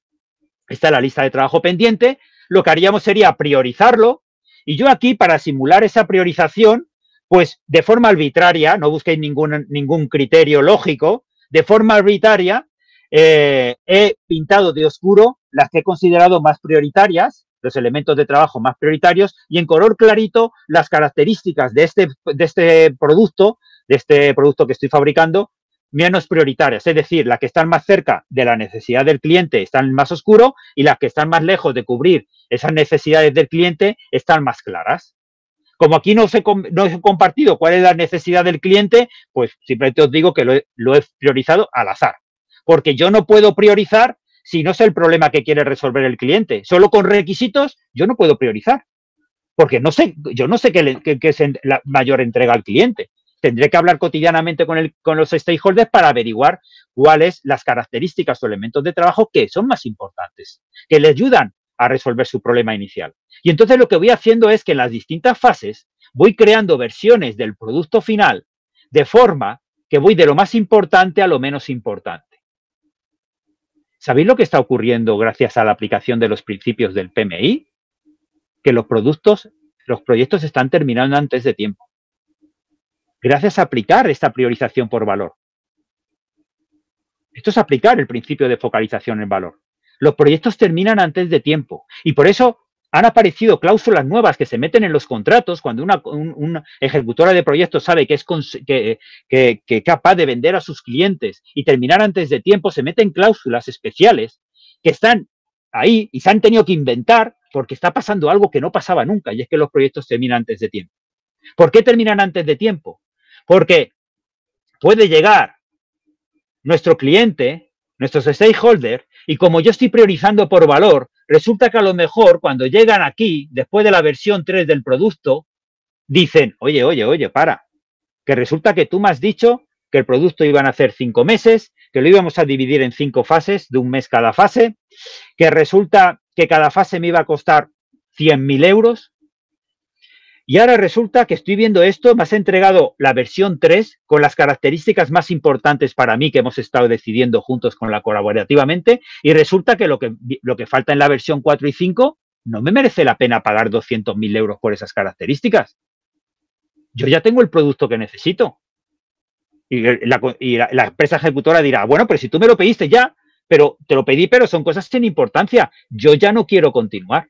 Está la lista de trabajo pendiente, lo que haríamos sería priorizarlo, y yo aquí, para simular esa priorización, pues de forma arbitraria, no busquéis ningún criterio lógico, de forma arbitraria he pintado de oscuro las que he considerado más prioritarias, los elementos de trabajo más prioritarios, y en color clarito las características de este producto que estoy fabricando, menos prioritarias, es decir, las que están más cerca de la necesidad del cliente están más oscuro y las que están más lejos de cubrir esas necesidades del cliente están más claras. Como aquí no he compartido cuál es la necesidad del cliente, pues simplemente os digo que lo he priorizado al azar, porque yo no puedo priorizar si no sé el problema que quiere resolver el cliente. Solo con requisitos yo no puedo priorizar, porque yo no sé qué es la mayor entrega al cliente. Tendré que hablar cotidianamente con los stakeholders para averiguar cuáles las características o elementos de trabajo que son más importantes, que le ayudan a resolver su problema inicial. Y entonces lo que voy haciendo es que en las distintas fases voy creando versiones del producto final de forma que voy de lo más importante a lo menos importante. ¿Sabéis lo que está ocurriendo gracias a la aplicación de los principios del PMI? Que los proyectos están terminando antes de tiempo. Gracias a aplicar esta priorización por valor. Esto es aplicar el principio de focalización en valor. Los proyectos terminan antes de tiempo y por eso han aparecido cláusulas nuevas que se meten en los contratos cuando una ejecutora de proyectos sabe que es capaz de vender a sus clientes y terminar antes de tiempo, se meten cláusulas especiales que están ahí y se han tenido que inventar porque está pasando algo que no pasaba nunca y es que los proyectos terminan antes de tiempo. ¿Por qué terminan antes de tiempo? Porque puede llegar nuestro cliente, nuestros stakeholders, y como yo estoy priorizando por valor, resulta que a lo mejor cuando llegan aquí, después de la versión 3 del producto, dicen, oye, para, que resulta que tú me has dicho que el producto iban a hacer 5 meses, que lo íbamos a dividir en 5 fases, de un mes cada fase, que resulta que cada fase me iba a costar 100.000 euros, y ahora resulta que estoy viendo esto, me has entregado la versión 3 con las características más importantes para mí que hemos estado decidiendo juntos con la colaborativamente y resulta que lo que falta en la versión 4 y 5 no me merece la pena pagar 200.000 euros por esas características. Yo ya tengo el producto que necesito. Y la empresa ejecutora dirá, bueno, pero si tú me lo pediste ya, pero te lo pedí, pero son cosas sin importancia. Yo ya no quiero continuar.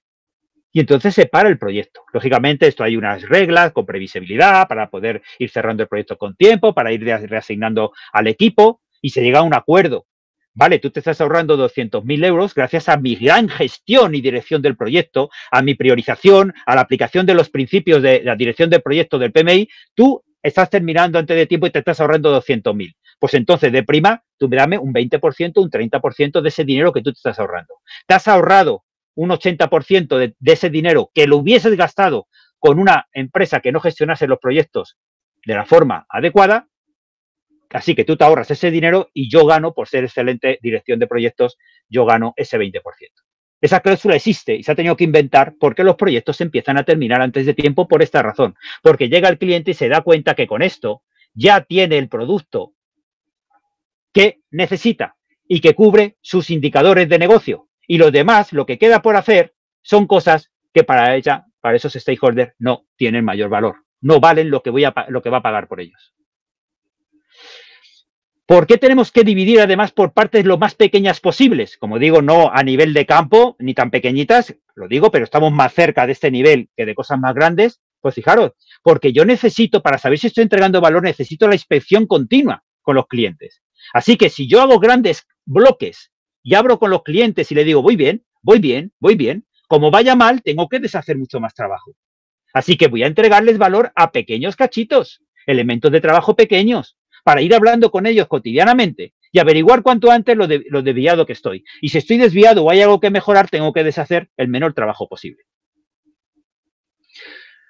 Y entonces se para el proyecto. Lógicamente, esto hay unas reglas con previsibilidad para poder ir cerrando el proyecto con tiempo, para ir reasignando al equipo y se llega a un acuerdo. Vale, tú te estás ahorrando 200.000 euros gracias a mi gran gestión y dirección del proyecto, a mi priorización, a la aplicación de los principios de la dirección del proyecto del PMI. Tú estás terminando antes de tiempo y te estás ahorrando 200.000. Pues entonces, de prima, tú me dame un 20%, un 30% de ese dinero que tú te estás ahorrando. Te has ahorrado un 80% de ese dinero que lo hubieses gastado con una empresa que no gestionase los proyectos de la forma adecuada. Así que tú te ahorras ese dinero y yo gano, por ser excelente dirección de proyectos, yo gano ese 20%. Esa cláusula existe y se ha tenido que inventar porque los proyectos empiezan a terminar antes de tiempo por esta razón. Porque llega el cliente y se da cuenta que con esto ya tiene el producto que necesita y que cubre sus indicadores de negocio. Y lo demás, lo que queda por hacer, son cosas que para ella, para esos stakeholders, no tienen mayor valor. No valen lo que va a pagar por ellos. ¿Por qué tenemos que dividir además por partes lo más pequeñas posibles? Como digo, no a nivel de campo, ni tan pequeñitas, lo digo, pero estamos más cerca de este nivel que de cosas más grandes. Pues fijaros, porque yo necesito, para saber si estoy entregando valor, necesito la inspección continua con los clientes. Así que si yo hago grandes bloques y abro con los clientes y le digo, voy bien, voy bien, voy bien, como vaya mal, tengo que deshacer mucho más trabajo. Así que voy a entregarles valor a pequeños cachitos, elementos de trabajo pequeños, para ir hablando con ellos cotidianamente y averiguar cuanto antes lo desviado que estoy. Y si estoy desviado o hay algo que mejorar, tengo que deshacer el menor trabajo posible.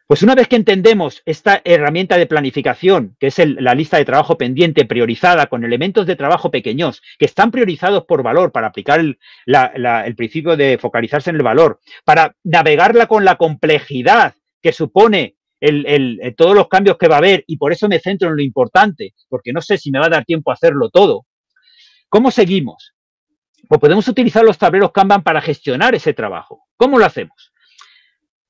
Pues una vez que entendemos esta herramienta de planificación, que es la lista de trabajo pendiente priorizada con elementos de trabajo pequeños, que están priorizados por valor para aplicar el principio de focalizarse en el valor, para navegarla con la complejidad que supone todos los cambios que va a haber, y por eso me centro en lo importante, porque no sé si me va a dar tiempo a hacerlo todo. ¿Cómo seguimos? Pues podemos utilizar los tableros Kanban para gestionar ese trabajo. ¿Cómo lo hacemos?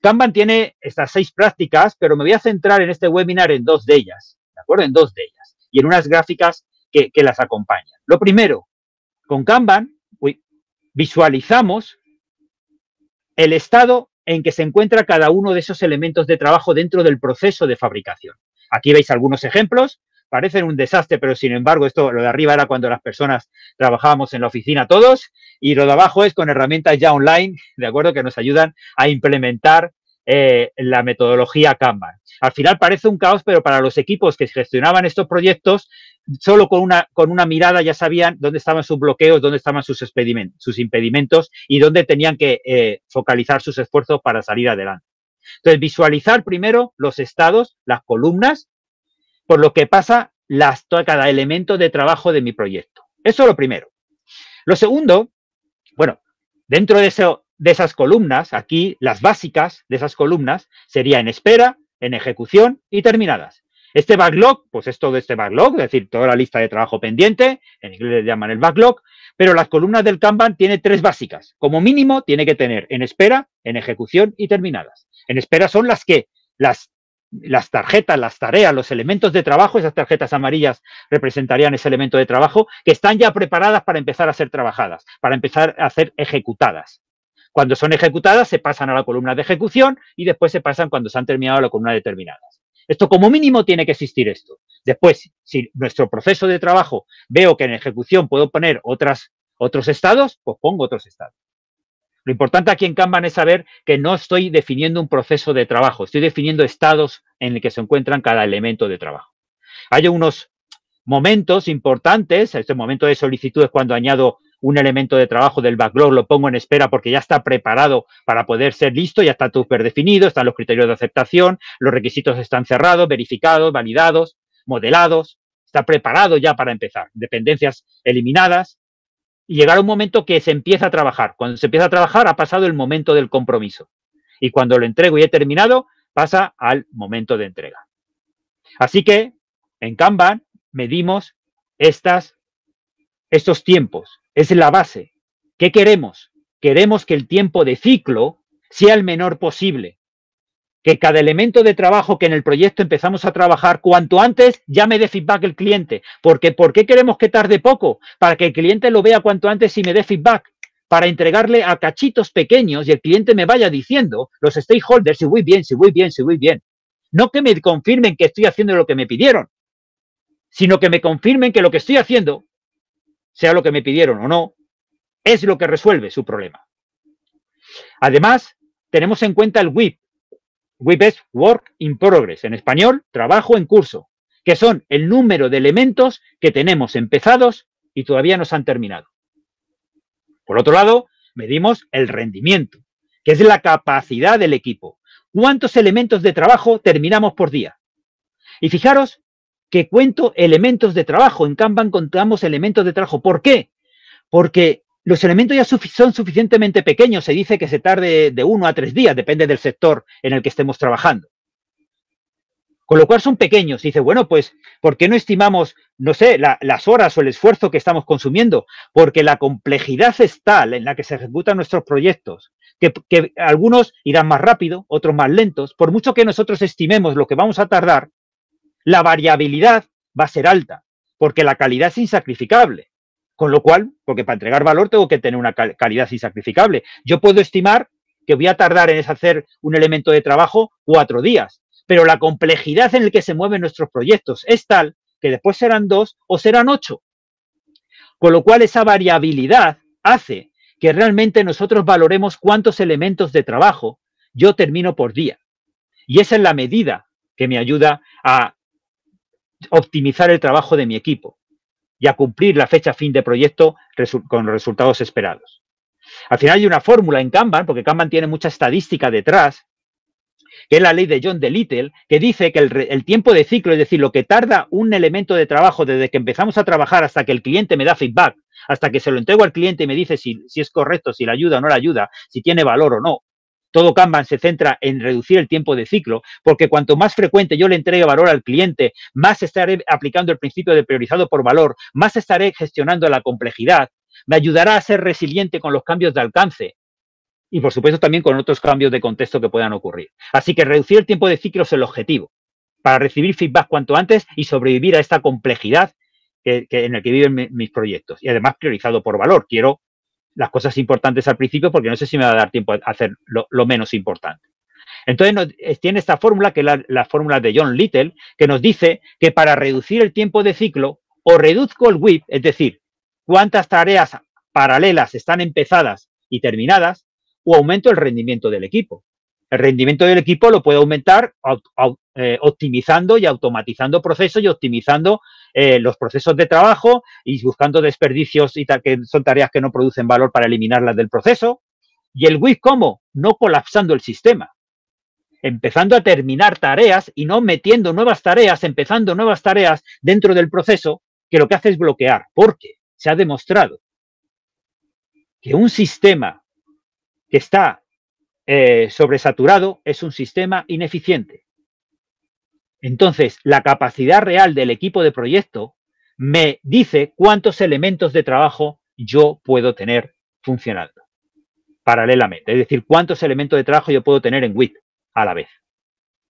Kanban tiene estas 6 prácticas, pero me voy a centrar en este webinar en 2 de ellas, ¿de acuerdo? En 2 de ellas, y en unas gráficas que las acompañan. Lo primero, con Kanban visualizamos el estado en que se encuentra cada uno de esos elementos de trabajo dentro del proceso de fabricación. Aquí veis algunos ejemplos, parecen un desastre, pero sin embargo, lo de arriba era cuando las personas trabajábamos en la oficina todos, y lo de abajo es con herramientas ya online, ¿de acuerdo?, que nos ayudan a implementar la metodología Kanban. Al final parece un caos, pero para los equipos que gestionaban estos proyectos, solo con una mirada ya sabían dónde estaban sus bloqueos, dónde estaban sus impedimentos y dónde tenían que focalizar sus esfuerzos para salir adelante. Entonces, visualizar primero los estados, las columnas, por lo que pasa cada elemento de trabajo de mi proyecto. Eso es lo primero. Lo segundo, bueno, dentro de esas columnas, aquí las básicas de esas columnas sería en espera, en ejecución y terminadas. Este backlog, pues es todo este backlog, es decir, toda la lista de trabajo pendiente, en inglés le llaman el backlog, pero las columnas del Kanban tiene 3 básicas. Como mínimo tiene que tener en espera, en ejecución y terminadas. En espera son las tarjetas, las tareas, los elementos de trabajo, esas tarjetas amarillas representarían ese elemento de trabajo, que están ya preparadas para empezar a ser trabajadas, para empezar a ser ejecutadas. Cuando son ejecutadas se pasan a la columna de ejecución y después se pasan cuando se han terminado a la columna de terminadas. Esto como mínimo tiene que existir esto. Después, si nuestro proceso de trabajo veo que en ejecución puedo poner otros estados, pues pongo otros estados. Lo importante aquí en Kanban es saber que no estoy definiendo un proceso de trabajo, estoy definiendo estados en el que se encuentran cada elemento de trabajo. Hay unos momentos importantes, este momento de solicitud es cuando añado un elemento de trabajo del backlog, lo pongo en espera porque ya está preparado para poder ser listo, ya está súper definido, están los criterios de aceptación, los requisitos están cerrados, verificados, validados, modelados, está preparado ya para empezar, dependencias eliminadas, y llegar a un momento que se empieza a trabajar. Cuando se empieza a trabajar ha pasado el momento del compromiso, y cuando lo entrego y he terminado, pasa al momento de entrega. Así que en Kanban medimos estos tiempos. Es la base. ¿Qué queremos? Queremos que el tiempo de ciclo sea el menor posible. Que cada elemento de trabajo que en el proyecto empezamos a trabajar, cuanto antes ya me dé feedback el cliente. Porque, ¿por qué queremos que tarde poco? Para que el cliente lo vea cuanto antes y me dé feedback. Para entregarle a cachitos pequeños y el cliente me vaya diciendo, los stakeholders, si voy bien, si voy bien, si voy bien. No que me confirmen que estoy haciendo lo que me pidieron, sino que me confirmen que lo que estoy haciendo, sea lo que me pidieron o no, es lo que resuelve su problema. Además, tenemos en cuenta el WIP. WIP es Work in Progress, en español, trabajo en curso, que son el número de elementos que tenemos empezados y todavía no se han terminado. Por otro lado, medimos el rendimiento, que es la capacidad del equipo. ¿Cuántos elementos de trabajo terminamos por día? Y fijaros que cuento elementos de trabajo. En Kanban contamos elementos de trabajo. ¿Por qué? Porque los elementos ya son suficientemente pequeños. Se dice que se tarde de 1 a 3 días, depende del sector en el que estemos trabajando. Con lo cual son pequeños. Y dice, bueno, pues, ¿por qué no estimamos, no sé, las horas o el esfuerzo que estamos consumiendo? Porque la complejidad es tal en la que se ejecutan nuestros proyectos, que algunos irán más rápido, otros más lentos. Por mucho que nosotros estimemos lo que vamos a tardar, la variabilidad va a ser alta, porque la calidad es insacrificable. Con lo cual, porque para entregar valor tengo que tener una calidad insacrificable. Yo puedo estimar que voy a tardar en hacer un elemento de trabajo 4 días, pero la complejidad en la que se mueven nuestros proyectos es tal que después serán 2 o serán 8. Con lo cual, esa variabilidad hace que realmente nosotros valoremos cuántos elementos de trabajo yo termino por día. Y esa es la medida que me ayuda a optimizar el trabajo de mi equipo y a cumplir la fecha fin de proyecto con los resultados esperados. Al final hay una fórmula en Kanban, porque Kanban tiene mucha estadística detrás, que es la ley de John Little, que dice que el tiempo de ciclo, es decir, lo que tarda un elemento de trabajo desde que empezamos a trabajar hasta que el cliente me da feedback, hasta que se lo entrego al cliente y me dice si es correcto, si le ayuda o no le ayuda, si tiene valor o no. Todo Kanban se centra en reducir el tiempo de ciclo, porque cuanto más frecuente yo le entregue valor al cliente, más estaré aplicando el principio de priorizado por valor, más estaré gestionando la complejidad, me ayudará a ser resiliente con los cambios de alcance y, por supuesto, también con otros cambios de contexto que puedan ocurrir. Así que reducir el tiempo de ciclo es el objetivo, para recibir feedback cuanto antes y sobrevivir a esta complejidad en la que viven mis proyectos. Y además priorizado por valor. Quiero las cosas importantes al principio porque no sé si me va a dar tiempo a hacer lo menos importante. Entonces tiene esta fórmula, que es la fórmula de John Little, que nos dice que para reducir el tiempo de ciclo, o reduzco el WIP, es decir, cuántas tareas paralelas están empezadas y terminadas, o aumento el rendimiento del equipo. El rendimiento del equipo lo puedo aumentar optimizando y automatizando procesos y optimizando los procesos de trabajo y buscando desperdicios y tal, que son tareas que no producen valor para eliminarlas del proceso. ¿Y el WIP cómo? No colapsando el sistema. Empezando a terminar tareas y no metiendo nuevas tareas, empezando nuevas tareas dentro del proceso, que lo que hace es bloquear. Porque se ha demostrado que un sistema que está sobresaturado es un sistema ineficiente. Entonces, la capacidad real del equipo de proyecto me dice cuántos elementos de trabajo yo puedo tener funcionando paralelamente. Es decir, cuántos elementos de trabajo yo puedo tener en WIP a la vez.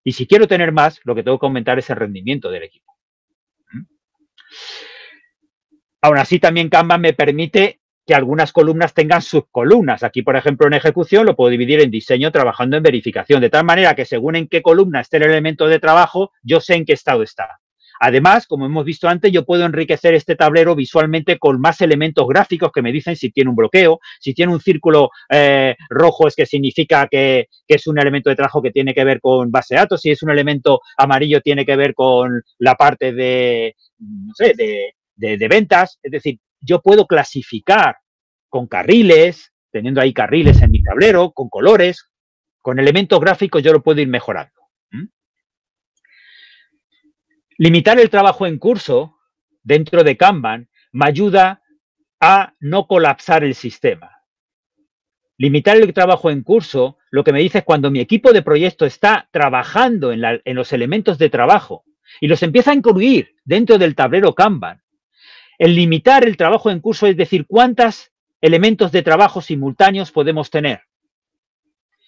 Y si quiero tener más, lo que tengo que aumentar es el rendimiento del equipo. Aún así, también Kanban me permite que algunas columnas tengan subcolumnas. Aquí, por ejemplo, en ejecución lo puedo dividir en diseño trabajando en verificación, de tal manera que según en qué columna esté el elemento de trabajo, yo sé en qué estado está. Además, como hemos visto antes, yo puedo enriquecer este tablero visualmente con más elementos gráficos que me dicen si tiene un bloqueo, si tiene un círculo rojo es que significa que es un elemento de trabajo que tiene que ver con base de datos, si es un elemento amarillo tiene que ver con la parte de, no sé, de ventas. Es decir, yo puedo clasificar con carriles, teniendo ahí carriles en mi tablero, con colores, con elementos gráficos yo lo puedo ir mejorando. Limitar el trabajo en curso dentro de Kanban me ayuda a no colapsar el sistema. Limitar el trabajo en curso lo que me dice es cuando mi equipo de proyecto está trabajando en los elementos de trabajo y los empieza a incluir dentro del tablero Kanban. El limitar el trabajo en curso es decir, cuántos elementos de trabajo simultáneos podemos tener.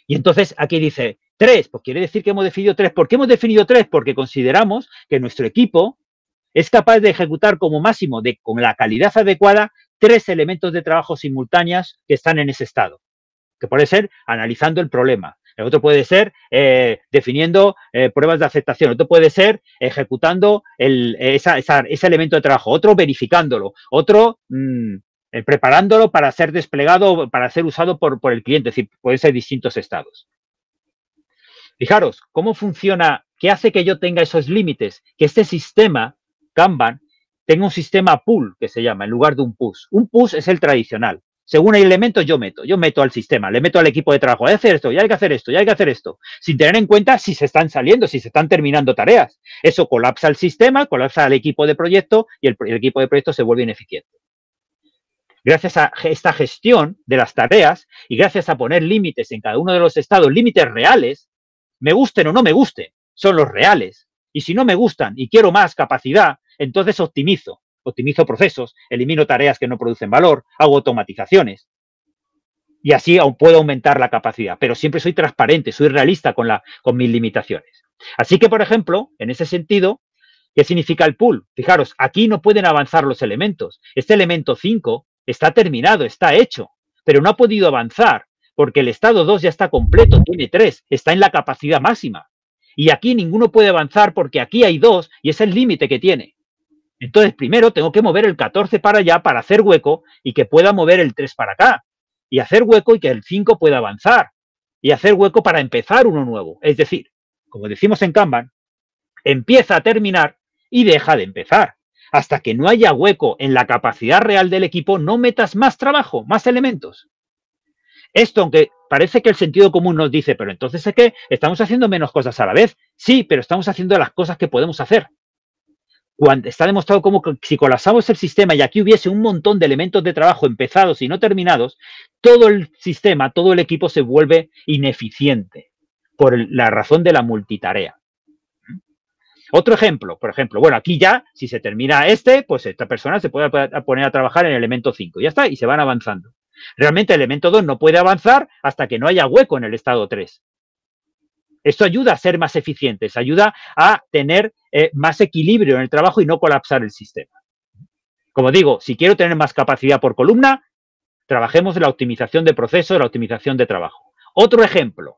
Y entonces aquí dice 3, pues quiere decir que hemos definido 3. ¿Por qué hemos definido 3? Porque consideramos que nuestro equipo es capaz de ejecutar como máximo, con la calidad adecuada, 3 elementos de trabajo simultáneos que están en ese estado. Que puede ser analizando el problema. El otro puede ser definiendo pruebas de aceptación. Otro puede ser ejecutando ese elemento de trabajo. Otro verificándolo. Otro preparándolo para ser desplegado, para ser usado por el cliente. Es decir, pueden ser distintos estados. Fijaros, ¿cómo funciona? ¿Qué hace que yo tenga esos límites? Que este sistema, Kanban, tenga un sistema pull, que se llama, en lugar de un push. Un push es el tradicional. Según hay elementos, yo meto al sistema, le meto al equipo de trabajo, hay que hacer esto, ya hay que hacer esto, ya hay que hacer esto, sin tener en cuenta si se están saliendo, si se están terminando tareas. Eso colapsa el sistema, colapsa al equipo de proyecto y el equipo de proyecto se vuelve ineficiente. Gracias a esta gestión de las tareas y gracias a poner límites en cada uno de los estados, límites reales, me gusten o no me gusten, son los reales. Y si no me gustan y quiero más capacidad, entonces optimizo procesos, elimino tareas que no producen valor, hago automatizaciones. Y así aún puedo aumentar la capacidad, pero siempre soy transparente, soy realista con mis limitaciones. Así que, por ejemplo, en ese sentido, ¿qué significa el pull? Fijaros, aquí no pueden avanzar los elementos. Este elemento 5 está terminado, está hecho, pero no ha podido avanzar porque el estado 2 ya está completo, tiene 3, está en la capacidad máxima. Y aquí ninguno puede avanzar porque aquí hay 2 y es el límite que tiene. Entonces, primero tengo que mover el 14 para allá para hacer hueco y que pueda mover el 3 para acá. Y hacer hueco y que el 5 pueda avanzar. Y hacer hueco para empezar uno nuevo. Es decir, como decimos en Kanban, empieza a terminar y deja de empezar. Hasta que no haya hueco en la capacidad real del equipo, no metas más trabajo, más elementos. Esto, aunque parece que el sentido común nos dice, pero entonces es que estamos haciendo menos cosas a la vez. Sí, pero estamos haciendo las cosas que podemos hacer. Cuando está demostrado como que si colapsamos el sistema y aquí hubiese un montón de elementos de trabajo empezados y no terminados, todo el sistema, todo el equipo se vuelve ineficiente por la razón de la multitarea. Otro ejemplo, por ejemplo, bueno, aquí ya, si se termina pues esta persona se puede poner a trabajar en el elemento 5, ya está, y se van avanzando. Realmente el elemento 2 no puede avanzar hasta que no haya hueco en el estado 3. Esto ayuda a ser más eficientes, ayuda a tener más equilibrio en el trabajo y no colapsar el sistema. Como digo, si quiero tener más capacidad por columna, trabajemos en la optimización de procesos, la optimización de trabajo. Otro ejemplo.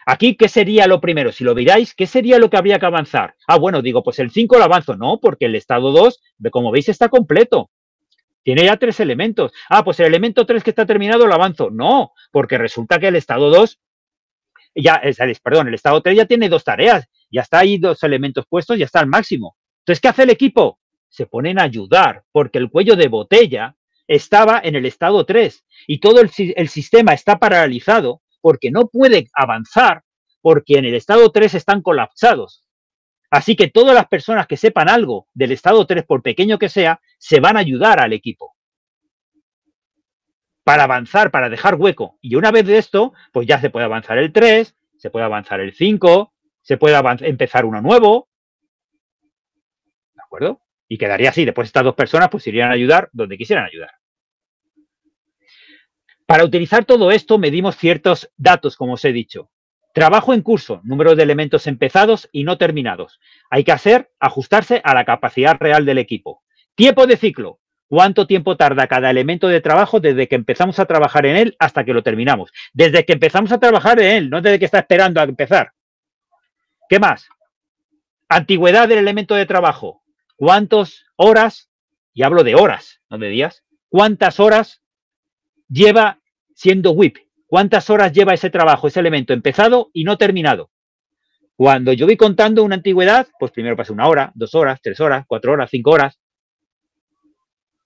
Aquí, ¿qué sería lo primero? Si lo miráis, ¿qué sería lo que habría que avanzar? Ah, bueno, digo, pues el 5 lo avanzo. No, porque el estado 2, como veis, está completo. Tiene ya 3 elementos. Ah, pues el elemento 3 que está terminado lo avanzo. No, porque resulta que el estado 2, el estado 3 ya tiene 2 tareas. Ya está ahí 2 elementos puestos, ya está al máximo. Entonces, ¿qué hace el equipo? Se ponen a ayudar, porque el cuello de botella estaba en el estado 3 y todo el sistema está paralizado porque no puede avanzar, porque en el estado 3 están colapsados. Así que todas las personas que sepan algo del estado 3, por pequeño que sea, se van a ayudar al equipo para avanzar, para dejar hueco. Y una vez de esto, pues ya se puede avanzar el 3, se puede avanzar el 5, se puede empezar uno nuevo. ¿De acuerdo? Y quedaría así. Después estas 2 personas pues irían a ayudar donde quisieran ayudar. Para utilizar todo esto medimos ciertos datos, como os he dicho. Trabajo en curso, número de elementos empezados y no terminados. Hay que ajustarse a la capacidad real del equipo. Tiempo de ciclo. ¿Cuánto tiempo tarda cada elemento de trabajo desde que empezamos a trabajar en él hasta que lo terminamos? Desde que empezamos a trabajar en él, no desde que está esperando a empezar. ¿Qué más? Antigüedad del elemento de trabajo. ¿Cuántas horas? Y hablo de horas, no de días. ¿Cuántas horas lleva siendo WIP? ¿Cuántas horas lleva ese trabajo, ese elemento empezado y no terminado? Cuando yo voy contando una antigüedad, pues primero pasa 1 hora, 2 horas, 3 horas, 4 horas, 5 horas.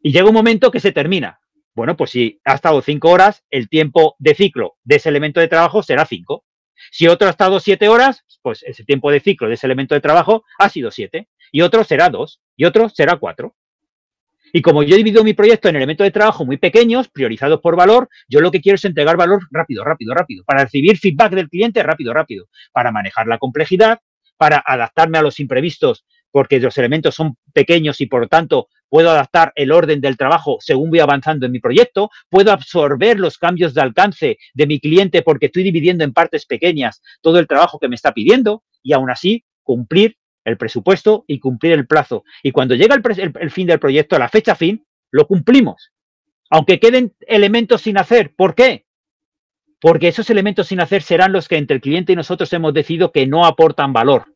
Y llega un momento que se termina. Bueno, pues si ha estado 5 horas, el tiempo de ciclo de ese elemento de trabajo será 5. Si otro ha estado 7 horas, pues ese tiempo de ciclo de ese elemento de trabajo ha sido 7. Y otro será 2. Y otro será 4. Y como yo he dividido mi proyecto en elementos de trabajo muy pequeños, priorizados por valor, yo lo que quiero es entregar valor rápido, rápido, rápido, para recibir feedback del cliente rápido, rápido, para manejar la complejidad, para adaptarme a los imprevistos, porque los elementos son pequeños y por lo tanto puedo adaptar el orden del trabajo según voy avanzando en mi proyecto, puedo absorber los cambios de alcance de mi cliente porque estoy dividiendo en partes pequeñas todo el trabajo que me está pidiendo y aún así cumplir el presupuesto y cumplir el plazo. Y cuando llega el fin del proyecto, la fecha fin, lo cumplimos. Aunque queden elementos sin hacer. ¿Por qué? Porque esos elementos sin hacer serán los que entre el cliente y nosotros hemos decidido que no aportan valor.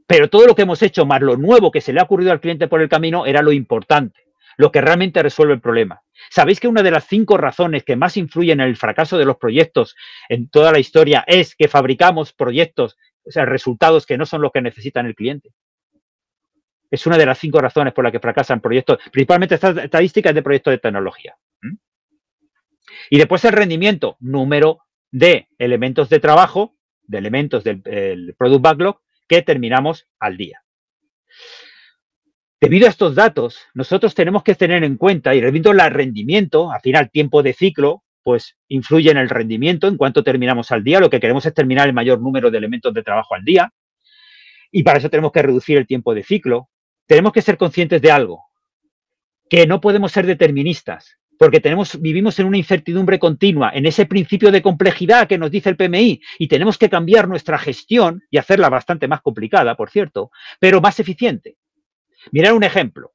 Pero todo lo que hemos hecho, más lo nuevo que se le ha ocurrido al cliente por el camino, era lo importante, lo que realmente resuelve el problema. ¿Sabéis que una de las 5 razones que más influyen en el fracaso de los proyectos en toda la historia es que fabricamos proyectos, o sea, resultados que no son los que necesitan el cliente? Es una de las 5 razones por las que fracasan proyectos, principalmente estadísticas de proyectos de tecnología. Y después el rendimiento, número de elementos de trabajo, de elementos del Product Backlog que terminamos al día. Debido a estos datos, nosotros tenemos que tener en cuenta, y debido al rendimiento, al final tiempo de ciclo, pues influye en el rendimiento, en cuánto terminamos al día. Lo que queremos es terminar el mayor número de elementos de trabajo al día. Y para eso tenemos que reducir el tiempo de ciclo. Tenemos que ser conscientes de algo, que no podemos ser deterministas, porque vivimos en una incertidumbre continua, en ese principio de complejidad que nos dice el PMI, y tenemos que cambiar nuestra gestión y hacerla bastante más complicada, por cierto, pero más eficiente. Mirad un ejemplo,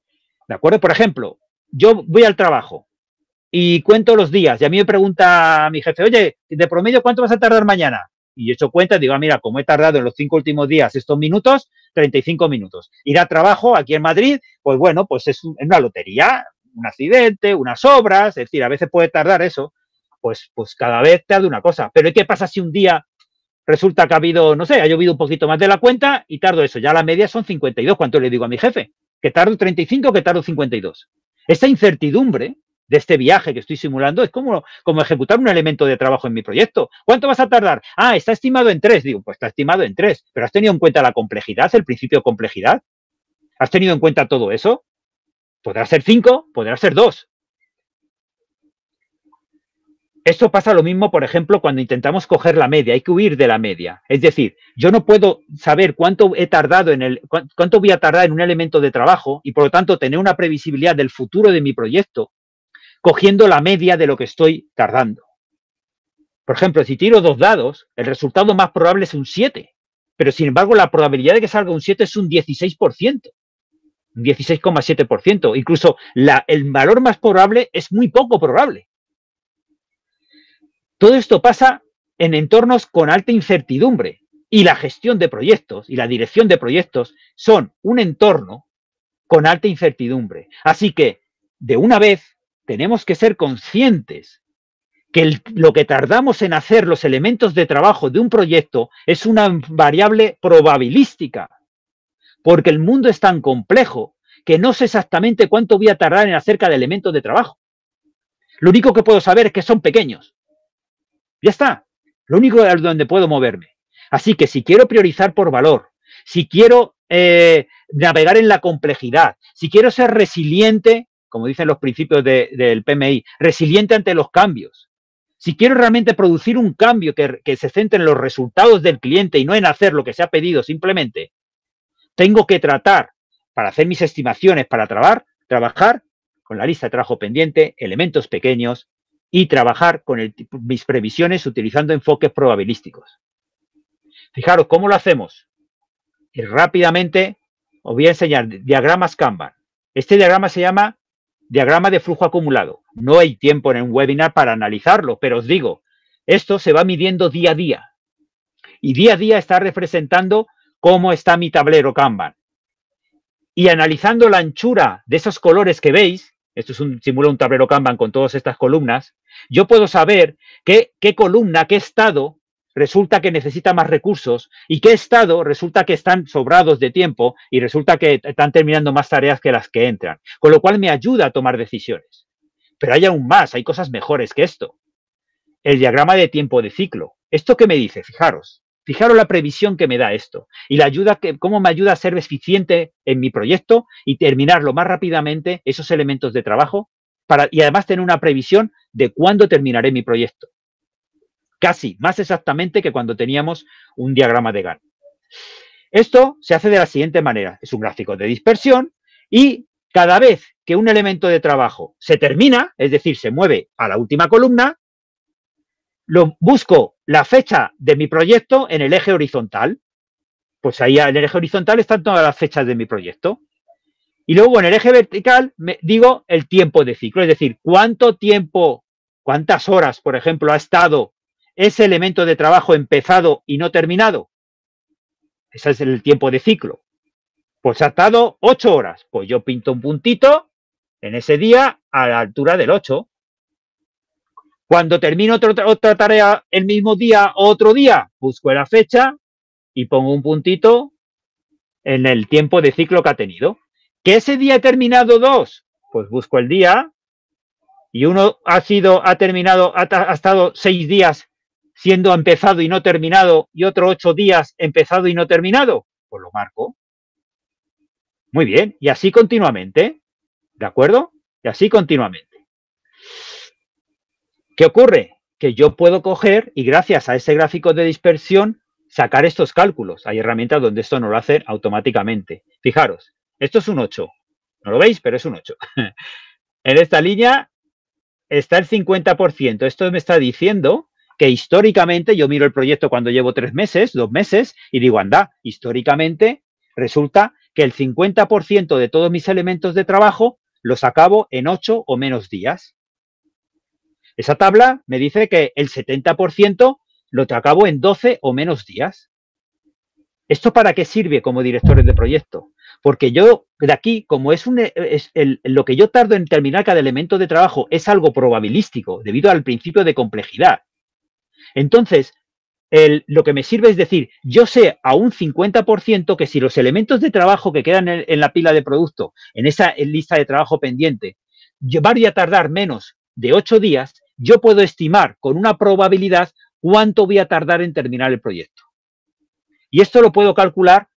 ¿de acuerdo? Por ejemplo, yo voy al trabajo y cuento los días, y a mí me pregunta mi jefe, oye, de promedio, ¿cuánto vas a tardar mañana? Y yo he hecho cuenta y digo, mira, como he tardado en los 5 últimos días estos minutos, 35 minutos. Ir a trabajo aquí en Madrid, pues bueno, pues es una lotería, un accidente, unas obras, es decir, a veces puede tardar eso, pues cada vez tarda una cosa. Pero ¿qué pasa si un día resulta que ha habido, no sé, ha llovido un poquito más de la cuenta y tardo eso? Ya la media son 52. ¿Cuánto le digo a mi jefe? ¿Que tardo 35 o que tardo 52? Esa incertidumbre de este viaje que estoy simulando es como ejecutar un elemento de trabajo en mi proyecto. ¿Cuánto vas a tardar? Ah, está estimado en 3. Digo, pues está estimado en 3. ¿Pero has tenido en cuenta la complejidad, el principio de complejidad? ¿Has tenido en cuenta todo eso? Podrá ser 5, podrá ser 2. Esto pasa lo mismo, por ejemplo, cuando intentamos coger la media. Hay que huir de la media. Es decir, yo no puedo saber cuánto voy a tardar en un elemento de trabajo y, por lo tanto, tener una previsibilidad del futuro de mi proyecto cogiendo la media de lo que estoy tardando. Por ejemplo, si tiro 2 dados, el resultado más probable es un 7. Pero, sin embargo, la probabilidad de que salga un 7 es un 16%. Un 16,7%. Incluso el valor más probable es muy poco probable. Todo esto pasa en entornos con alta incertidumbre. Y la gestión de proyectos y la dirección de proyectos son un entorno con alta incertidumbre. Así que, de una vez, tenemos que ser conscientes que lo que tardamos en hacer los elementos de trabajo de un proyecto es una variable probabilística, porque el mundo es tan complejo que no sé exactamente cuánto voy a tardar en hacer cada elemento de trabajo. Lo único que puedo saber es que son pequeños. Ya está. Lo único donde puedo moverme. Así que si quiero priorizar por valor, si quiero navegar en la complejidad, si quiero ser resiliente, como dicen los principios del PMI, resiliente ante los cambios. Si quiero realmente producir un cambio que se centre en los resultados del cliente y no en hacer lo que se ha pedido simplemente, tengo que tratar, para hacer mis estimaciones, para trabajar con la lista de trabajo pendiente, elementos pequeños y trabajar con mis previsiones utilizando enfoques probabilísticos. Fijaros, ¿cómo lo hacemos? Y rápidamente os voy a enseñar diagramas Kanban. Este diagrama se llama diagrama de flujo acumulado. No hay tiempo en un webinar para analizarlo, pero os digo, esto se va midiendo día a día. Y día a día está representando cómo está mi tablero Kanban. Y analizando la anchura de esos colores que veis, esto simula un tablero Kanban con todas estas columnas, yo puedo saber qué columna, qué estado resulta que necesita más recursos y qué estado resulta que están sobrados de tiempo y resulta que están terminando más tareas que las que entran. Con lo cual me ayuda a tomar decisiones. Pero hay aún más, hay cosas mejores que esto. El diagrama de tiempo de ciclo. ¿Esto qué me dice? Fijaros la previsión que me da esto y cómo me ayuda a ser eficiente en mi proyecto y terminarlo más rápidamente esos elementos de trabajo y además tener una previsión de cuándo terminaré mi proyecto. Casi, más exactamente que cuando teníamos un diagrama de Gantt. Esto se hace de la siguiente manera. Es un gráfico de dispersión Y cada vez que un elemento de trabajo se termina, es decir, se mueve a la última columna, busco la fecha de mi proyecto en el eje horizontal. Pues ahí en el eje horizontal están todas las fechas de mi proyecto. Y luego en el eje vertical me digo el tiempo de ciclo, es decir, cuánto tiempo, cuántas horas, por ejemplo, ha estado ese elemento de trabajo empezado y no terminado. Ese es el tiempo de ciclo. Pues ha estado 8 horas. Pues yo pinto un puntito en ese día a la altura del 8. Cuando termino otra tarea el mismo día o otro día, busco la fecha y pongo un puntito en el tiempo de ciclo que ha tenido. ¿Que ese día he terminado 2? Pues busco el día y uno ha estado 6 días siendo empezado y no terminado y otro 8 días empezado y no terminado. Pues lo marco. Muy bien, y así continuamente, ¿de acuerdo? Y así continuamente. ¿Qué ocurre? Que yo puedo coger y gracias a ese gráfico de dispersión sacar estos cálculos. Hay herramientas donde esto no lo hacen automáticamente. Fijaros, esto es un 8. No lo veis, pero es un 8. En esta línea está el 50%. Esto me está diciendo que históricamente, yo miro el proyecto cuando llevo 3 meses, 2 meses, y digo, anda, históricamente resulta que el 50% de todos mis elementos de trabajo los acabo en 8 o menos días. Esa tabla me dice que el 70% lo acabo en 12 o menos días. ¿Esto para qué sirve como directores de proyecto? Porque yo, de aquí, como lo que yo tardo en terminar cada elemento de trabajo es algo probabilístico, debido al principio de complejidad. Entonces, lo que me sirve es decir, yo sé a un 50% que si los elementos de trabajo que quedan en la pila de producto, en esa lista de trabajo pendiente, van a tardar menos de 8 días, yo puedo estimar con una probabilidad cuánto voy a tardar en terminar el proyecto. Y esto lo puedo calcular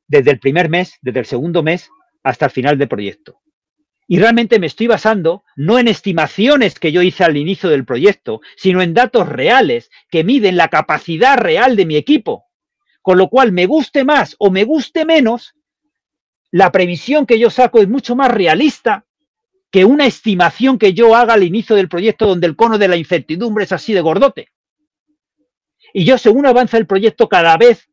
desde el primer mes, desde el segundo mes, hasta el final del proyecto. Y realmente me estoy basando no en estimaciones que yo hice al inicio del proyecto, sino en datos reales que miden la capacidad real de mi equipo. Con lo cual, me guste más o me guste menos, la previsión que yo saco es mucho más realista que una estimación que yo haga al inicio del proyecto donde el cono de la incertidumbre es así de gordote. Y yo, según avanza el proyecto, cada vez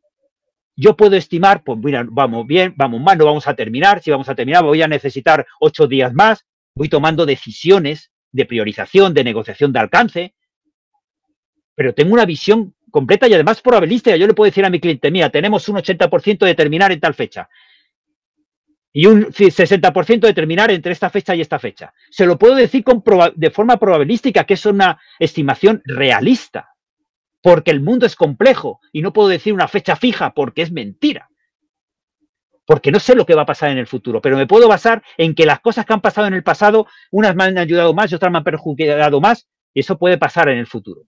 yo puedo estimar, pues mira, vamos bien, vamos mal, no vamos a terminar. Si vamos a terminar, voy a necesitar 8 días más. Voy tomando decisiones de priorización, de negociación de alcance. Pero tengo una visión completa y además probabilística. Yo le puedo decir a mi cliente, mira, tenemos un 80% de terminar en tal fecha. Y un 60% de terminar entre esta fecha y esta fecha. Se lo puedo decir de forma probabilística, que es una estimación realista. Porque el mundo es complejo y no puedo decir una fecha fija porque es mentira. Porque no sé lo que va a pasar en el futuro, pero me puedo basar en que las cosas que han pasado en el pasado, unas me han ayudado más y otras me han perjudicado más, y eso puede pasar en el futuro.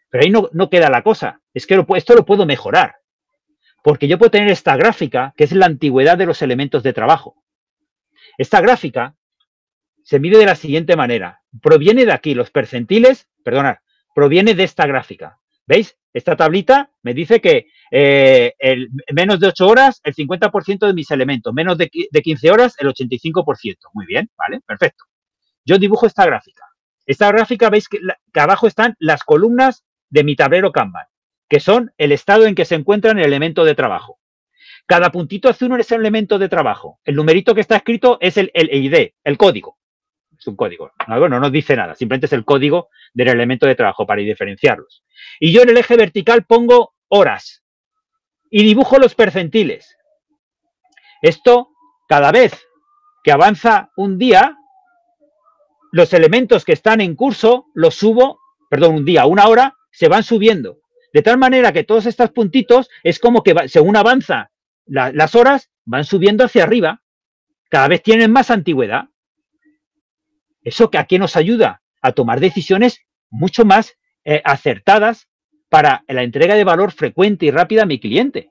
Pero ahí no queda la cosa. Es que esto lo puedo mejorar. Porque yo puedo tener esta gráfica, que es la antigüedad de los elementos de trabajo. Esta gráfica se mide de la siguiente manera. Proviene de aquí, los percentiles, proviene de esta gráfica. ¿Veis? Esta tablita me dice que menos de 8 horas, el 50% de mis elementos. Menos de 15 horas, el 85%. Muy bien, ¿vale? Perfecto. Yo dibujo esta gráfica. Esta gráfica, veis que abajo están las columnas de mi tablero Kanban, que son el estado en que se encuentra el elemento de trabajo. Cada puntito azul es el elemento de trabajo. El numerito que está escrito es el ID, el código. Es un código. No nos dice nada. Simplemente es el código del elemento de trabajo para diferenciarlos. Y yo en el eje vertical pongo horas y dibujo los percentiles. Esto, cada vez que avanza un día, los elementos que están en curso los subo, un día, una hora, se van subiendo. De tal manera que todos estos puntitos es como que según avanza las horas, van subiendo hacia arriba. Cada vez tienen más antigüedad. ¿Eso a qué nos ayuda? A tomar decisiones mucho más acertadas para la entrega de valor frecuente y rápida a mi cliente,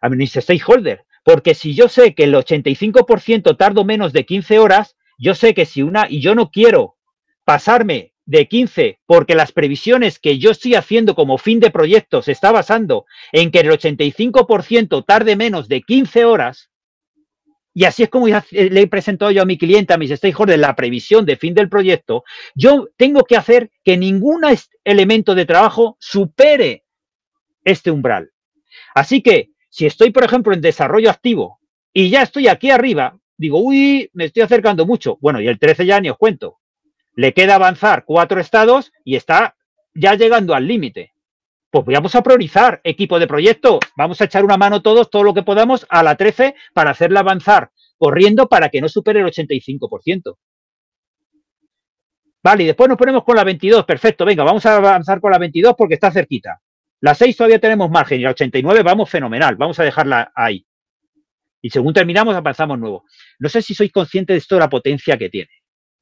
a mi stakeholder. Porque si yo sé que el 85% tardo menos de 15 horas, yo sé que y yo no quiero pasarme de 15 porque las previsiones que yo estoy haciendo como fin de proyecto se está basando en que el 85% tarde menos de 15 horas, y así es como le he presentado yo a mi cliente, a mis stakeholders, la previsión de fin del proyecto, yo tengo que hacer que ningún elemento de trabajo supere este umbral. Así que, si estoy, por ejemplo, en desarrollo activo y ya estoy aquí arriba, digo, uy, me estoy acercando mucho. Bueno, y el 13 ya ni os cuento. Le queda avanzar 4 estados y está ya llegando al límite. Pues vamos a priorizar equipo de proyecto. Vamos a echar una mano todos, todo lo que podamos, a la 13 para hacerla avanzar, corriendo para que no supere el 85%. Vale, y después nos ponemos con la 22. Perfecto, venga, vamos a avanzar con la 22 porque está cerquita. La 6 todavía tenemos margen y la 89 vamos fenomenal. Vamos a dejarla ahí. Y según terminamos, avanzamos nuevo. No sé si sois conscientes de esto, la potencia que tiene.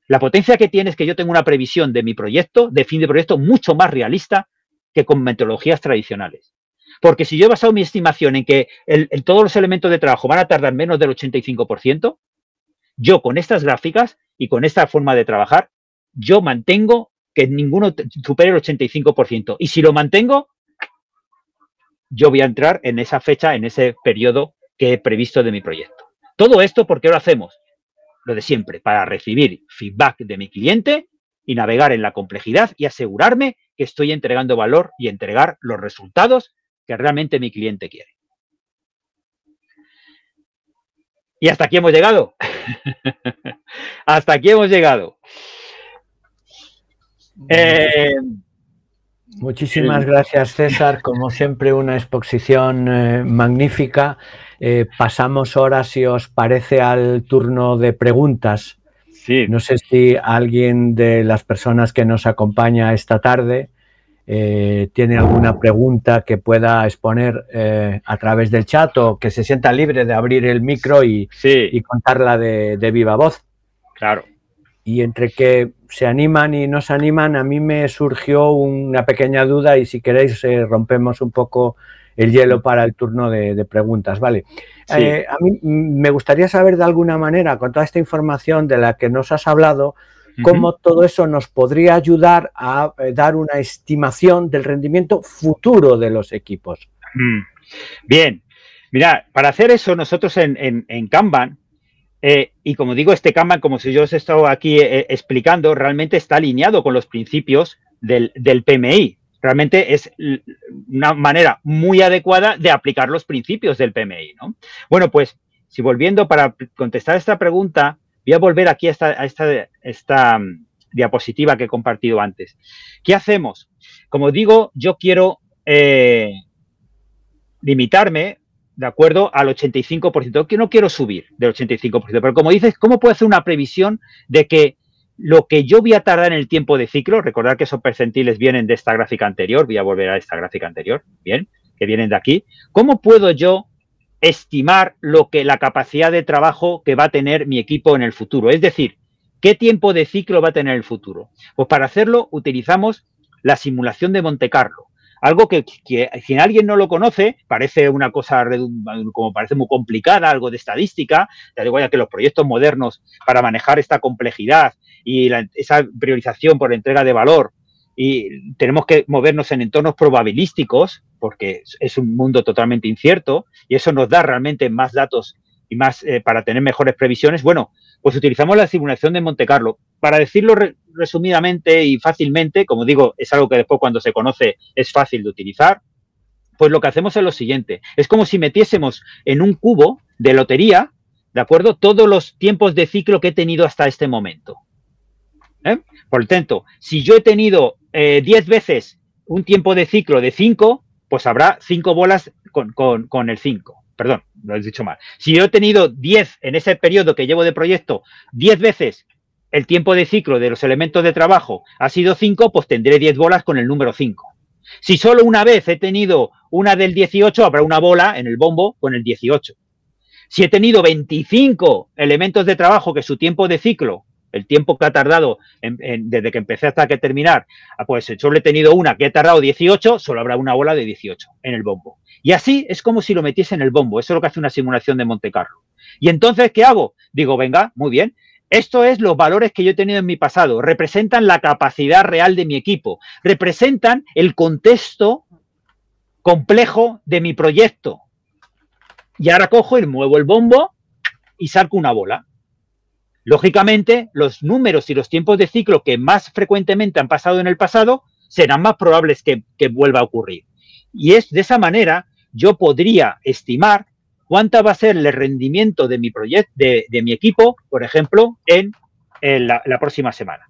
La potencia que tiene es que yo tengo una previsión de mi proyecto, de fin de proyecto, mucho más realista que con metodologías tradicionales. Porque si yo he basado mi estimación en que todos los elementos de trabajo van a tardar menos del 85%, yo con estas gráficas y con esta forma de trabajar, yo mantengo que ninguno supere el 85%. Y si lo mantengo, yo voy a entrar en esa fecha, en ese periodo que he previsto de mi proyecto. Todo esto, ¿por qué lo hacemos? Lo de siempre, para recibir feedback de mi cliente y navegar en la complejidad y asegurarme que estoy entregando valor y entregar los resultados que realmente mi cliente quiere. Y hasta aquí hemos llegado. Hasta aquí hemos llegado. Muchísimas gracias, César. Como siempre, una exposición magnífica. Pasamos ahora, si os parece, al turno de preguntas. Sí. No sé si alguien de las personas que nos acompaña esta tarde tiene alguna pregunta que pueda exponer a través del chat o que se sienta libre de abrir el micro y contarla de viva voz. Claro. Y entre que se animan y no se animan, a mí me surgió una pequeña duda y si queréis rompemos un poco el hielo para el turno de preguntas, ¿vale? Sí. A mí me gustaría saber de alguna manera, con toda esta información de la que nos has hablado, cómo todo eso nos podría ayudar a dar una estimación del rendimiento futuro de los equipos. Bien, mira, para hacer eso nosotros en Kanban, y como digo, este Kanban, como si yo os he estado aquí explicando, realmente está alineado con los principios del PMI. Realmente es una manera muy adecuada de aplicar los principios del PMI, ¿no? Bueno, pues, si volviendo para contestar esta pregunta, voy a volver aquí a esta diapositiva que he compartido antes. ¿Qué hacemos? Como digo, yo quiero limitarme, de acuerdo, al 85%, que no quiero subir del 85%, pero como dices, ¿cómo puedo hacer una previsión de que lo que yo voy a tardar en el tiempo de ciclo, recordar que esos percentiles vienen de esta gráfica anterior, voy a volver a esta gráfica anterior, bien, que vienen de aquí, ¿cómo puedo yo estimar la capacidad de trabajo que va a tener mi equipo en el futuro? Es decir, ¿qué tiempo de ciclo va a tener el futuro? Pues para hacerlo utilizamos la simulación de Monte Carlo. Algo que si alguien no lo conoce, parece una cosa como parece muy complicada, algo de estadística, te digo ya que los proyectos modernos para manejar esta complejidad y esa priorización por entrega de valor, y tenemos que movernos en entornos probabilísticos, porque es un mundo totalmente incierto, y eso nos da realmente más datos y más para tener mejores previsiones. Bueno, pues utilizamos la simulación de Monte Carlo. Para decirlo resumidamente y fácilmente, como digo, es algo que después cuando se conoce es fácil de utilizar, pues lo que hacemos es lo siguiente. Es como si metiésemos en un cubo de lotería, ¿de acuerdo?, todos los tiempos de ciclo que he tenido hasta este momento. Por lo tanto, si yo he tenido 10 veces un tiempo de ciclo de 5, pues habrá 5 bolas con el 5. Perdón, lo he dicho mal. Si yo he tenido 10 en ese periodo que llevo de proyecto, 10 veces el tiempo de ciclo de los elementos de trabajo ha sido 5, pues tendré 10 bolas con el número 5. Si solo una vez he tenido una del 18, habrá una bola en el bombo con el 18. Si he tenido 25 elementos de trabajo que su tiempo de ciclo, el tiempo que ha tardado desde que empecé hasta que terminar, pues solo he tenido una que he tardado 18, solo habrá una bola de 18 en el bombo. Y así es como si lo metiese en el bombo. Eso es lo que hace una simulación de Monte Carlo. Y entonces, ¿qué hago? Digo, venga, muy bien. Esto es los valores que yo he tenido en mi pasado. Representan la capacidad real de mi equipo. Representan el contexto complejo de mi proyecto. Y ahora cojo y muevo el bombo y saco una bola. Lógicamente, los números y los tiempos de ciclo que más frecuentemente han pasado en el pasado serán más probables que vuelva a ocurrir. Y es de esa manera yo podría estimar cuánto va a ser el rendimiento de mi proyecto, de mi equipo, por ejemplo, en la próxima semana.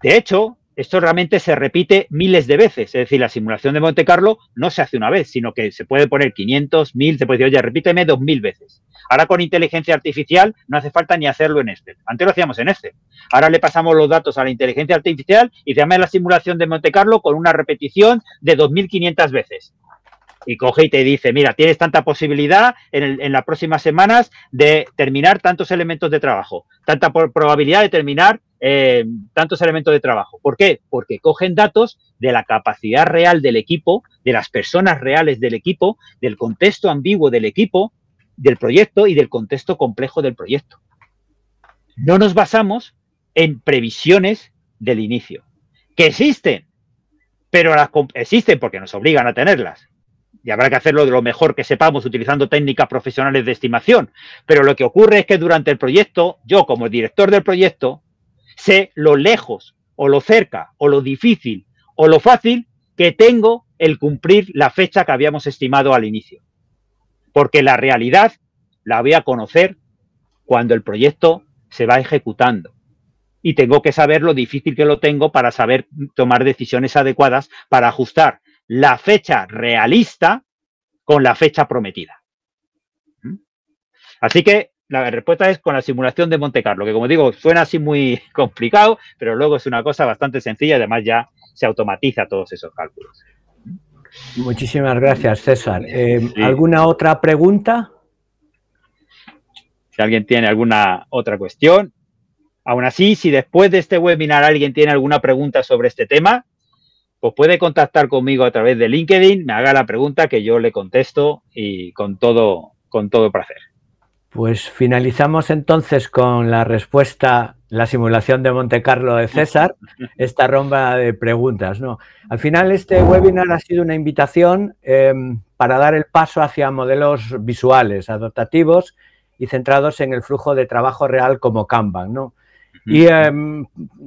De hecho, esto realmente se repite miles de veces, es decir, la simulación de Monte Carlo no se hace una vez, sino que se puede poner 500, 1000, se puede decir, oye, repíteme 2000 veces. Ahora con inteligencia artificial no hace falta ni hacerlo en Excel. Antes lo hacíamos en Excel. Ahora le pasamos los datos a la inteligencia artificial y se llama la simulación de Monte Carlo con una repetición de 2500 veces. Y coge y te dice, mira, tienes tanta posibilidad en las próximas semanas de terminar tantos elementos de trabajo, tanta probabilidad de terminar tantos elementos de trabajo. ¿Por qué? Porque cogen datos de la capacidad real del equipo, de las personas reales del equipo, del contexto ambiguo del equipo, del proyecto y del contexto complejo del proyecto. No nos basamos en previsiones del inicio, que existen, pero existen porque nos obligan a tenerlas. Y habrá que hacerlo de lo mejor que sepamos utilizando técnicas profesionales de estimación. Pero lo que ocurre es que durante el proyecto, yo como director del proyecto, sé lo lejos o lo cerca o lo difícil o lo fácil que tengo el cumplir la fecha que habíamos estimado al inicio. Porque la realidad la voy a conocer cuando el proyecto se va ejecutando. Y tengo que saber lo difícil que lo tengo para saber tomar decisiones adecuadas para ajustar la fecha realista con la fecha prometida. Así que la respuesta es con la simulación de Monte Carlo, que como digo, suena así muy complicado, pero luego es una cosa bastante sencilla y además ya se automatiza todos esos cálculos. Muchísimas gracias, César. Sí. ¿Alguna otra pregunta? Si alguien tiene alguna otra cuestión. Aún así, si después de este webinar alguien tiene alguna pregunta sobre este tema, pues puede contactar conmigo a través de LinkedIn, me haga la pregunta que yo le contesto y con todo placer. Pues finalizamos entonces con la respuesta, la simulación de Monte Carlo de César, esta ronda de preguntas, ¿no? Al final este webinar ha sido una invitación para dar el paso hacia modelos visuales, adaptativos y centrados en el flujo de trabajo real como Kanban, ¿no? Y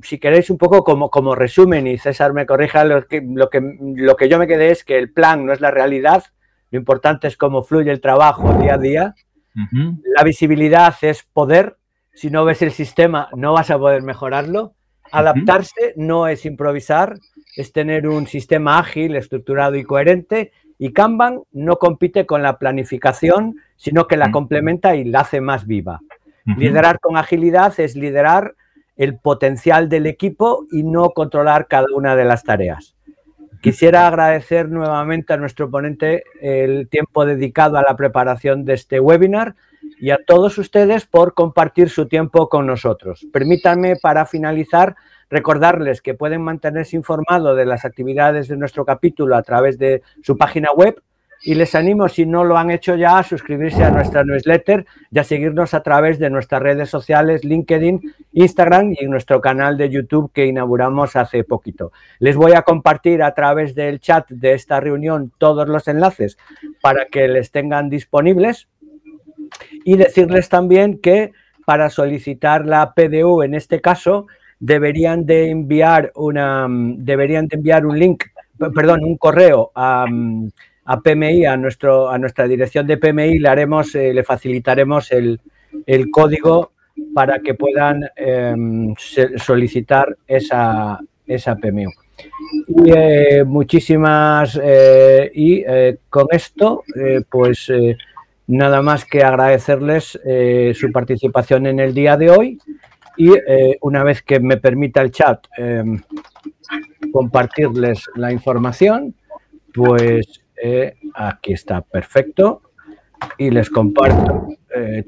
si queréis un poco como resumen, y César me corrija, lo que yo me quedé es que el plan no es la realidad, lo importante es cómo fluye el trabajo día a día. La visibilidad es poder, si no ves el sistema no vas a poder mejorarlo. Adaptarse no es improvisar, es tener un sistema ágil, estructurado y coherente, y Kanban no compite con la planificación, sino que la complementa y la hace más viva. Liderar con agilidad es liderar el potencial del equipo y no controlar cada una de las tareas. Quisiera agradecer nuevamente a nuestro ponente el tiempo dedicado a la preparación de este webinar y a todos ustedes por compartir su tiempo con nosotros. Permítanme, para finalizar, recordarles que pueden mantenerse informados de las actividades de nuestro capítulo a través de su página web y les animo, si no lo han hecho ya, a suscribirse a nuestra newsletter y a seguirnos a través de nuestras redes sociales, LinkedIn, Instagram y nuestro canal de YouTube que inauguramos hace poquito. Les voy a compartir a través del chat de esta reunión todos los enlaces para que les tengan disponibles y decirles también que para solicitar la PDU, en este caso, deberían de enviar un link, perdón, un correo a PMI, a nuestra dirección de PMI, le facilitaremos el código para que puedan solicitar esa PMU. Y muchísimas, con esto, pues nada más que agradecerles su participación en el día de hoy y una vez que me permita el chat compartirles la información, pues aquí está, perfecto, y les comparto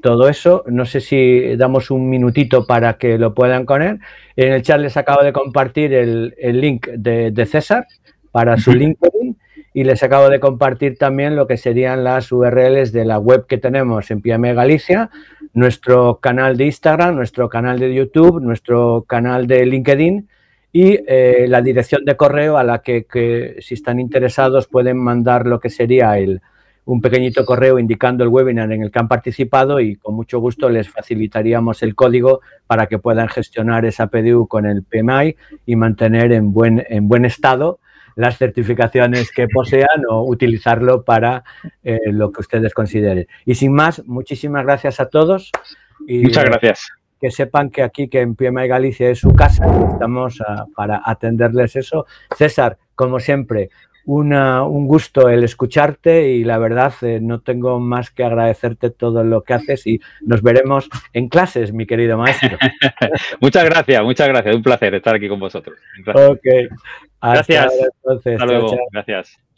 todo eso. No sé si damos un minutito para que lo puedan poner. En el chat les acabo de compartir el link de César para su LinkedIn y les acabo de compartir también lo que serían las URLs de la web que tenemos en PMI Galicia, nuestro canal de Instagram, nuestro canal de YouTube, nuestro canal de LinkedIn y la dirección de correo a la que si están interesados pueden mandar lo que sería un pequeñito correo indicando el webinar en el que han participado y con mucho gusto les facilitaríamos el código para que puedan gestionar esa PDU con el PMI y mantener en buen estado las certificaciones que posean o utilizarlo para lo que ustedes consideren. Y sin más, muchísimas gracias a todos. Y, muchas gracias. Que sepan que aquí, que en PMI Galicia es su casa y estamos para atenderles eso. César, como siempre, un gusto el escucharte y la verdad no tengo más que agradecerte todo lo que haces y nos veremos en clases, mi querido maestro. Muchas gracias. Un placer estar aquí con vosotros. Ok. Gracias. Hasta ahora, entonces. Hasta luego. Chao, chao. Gracias.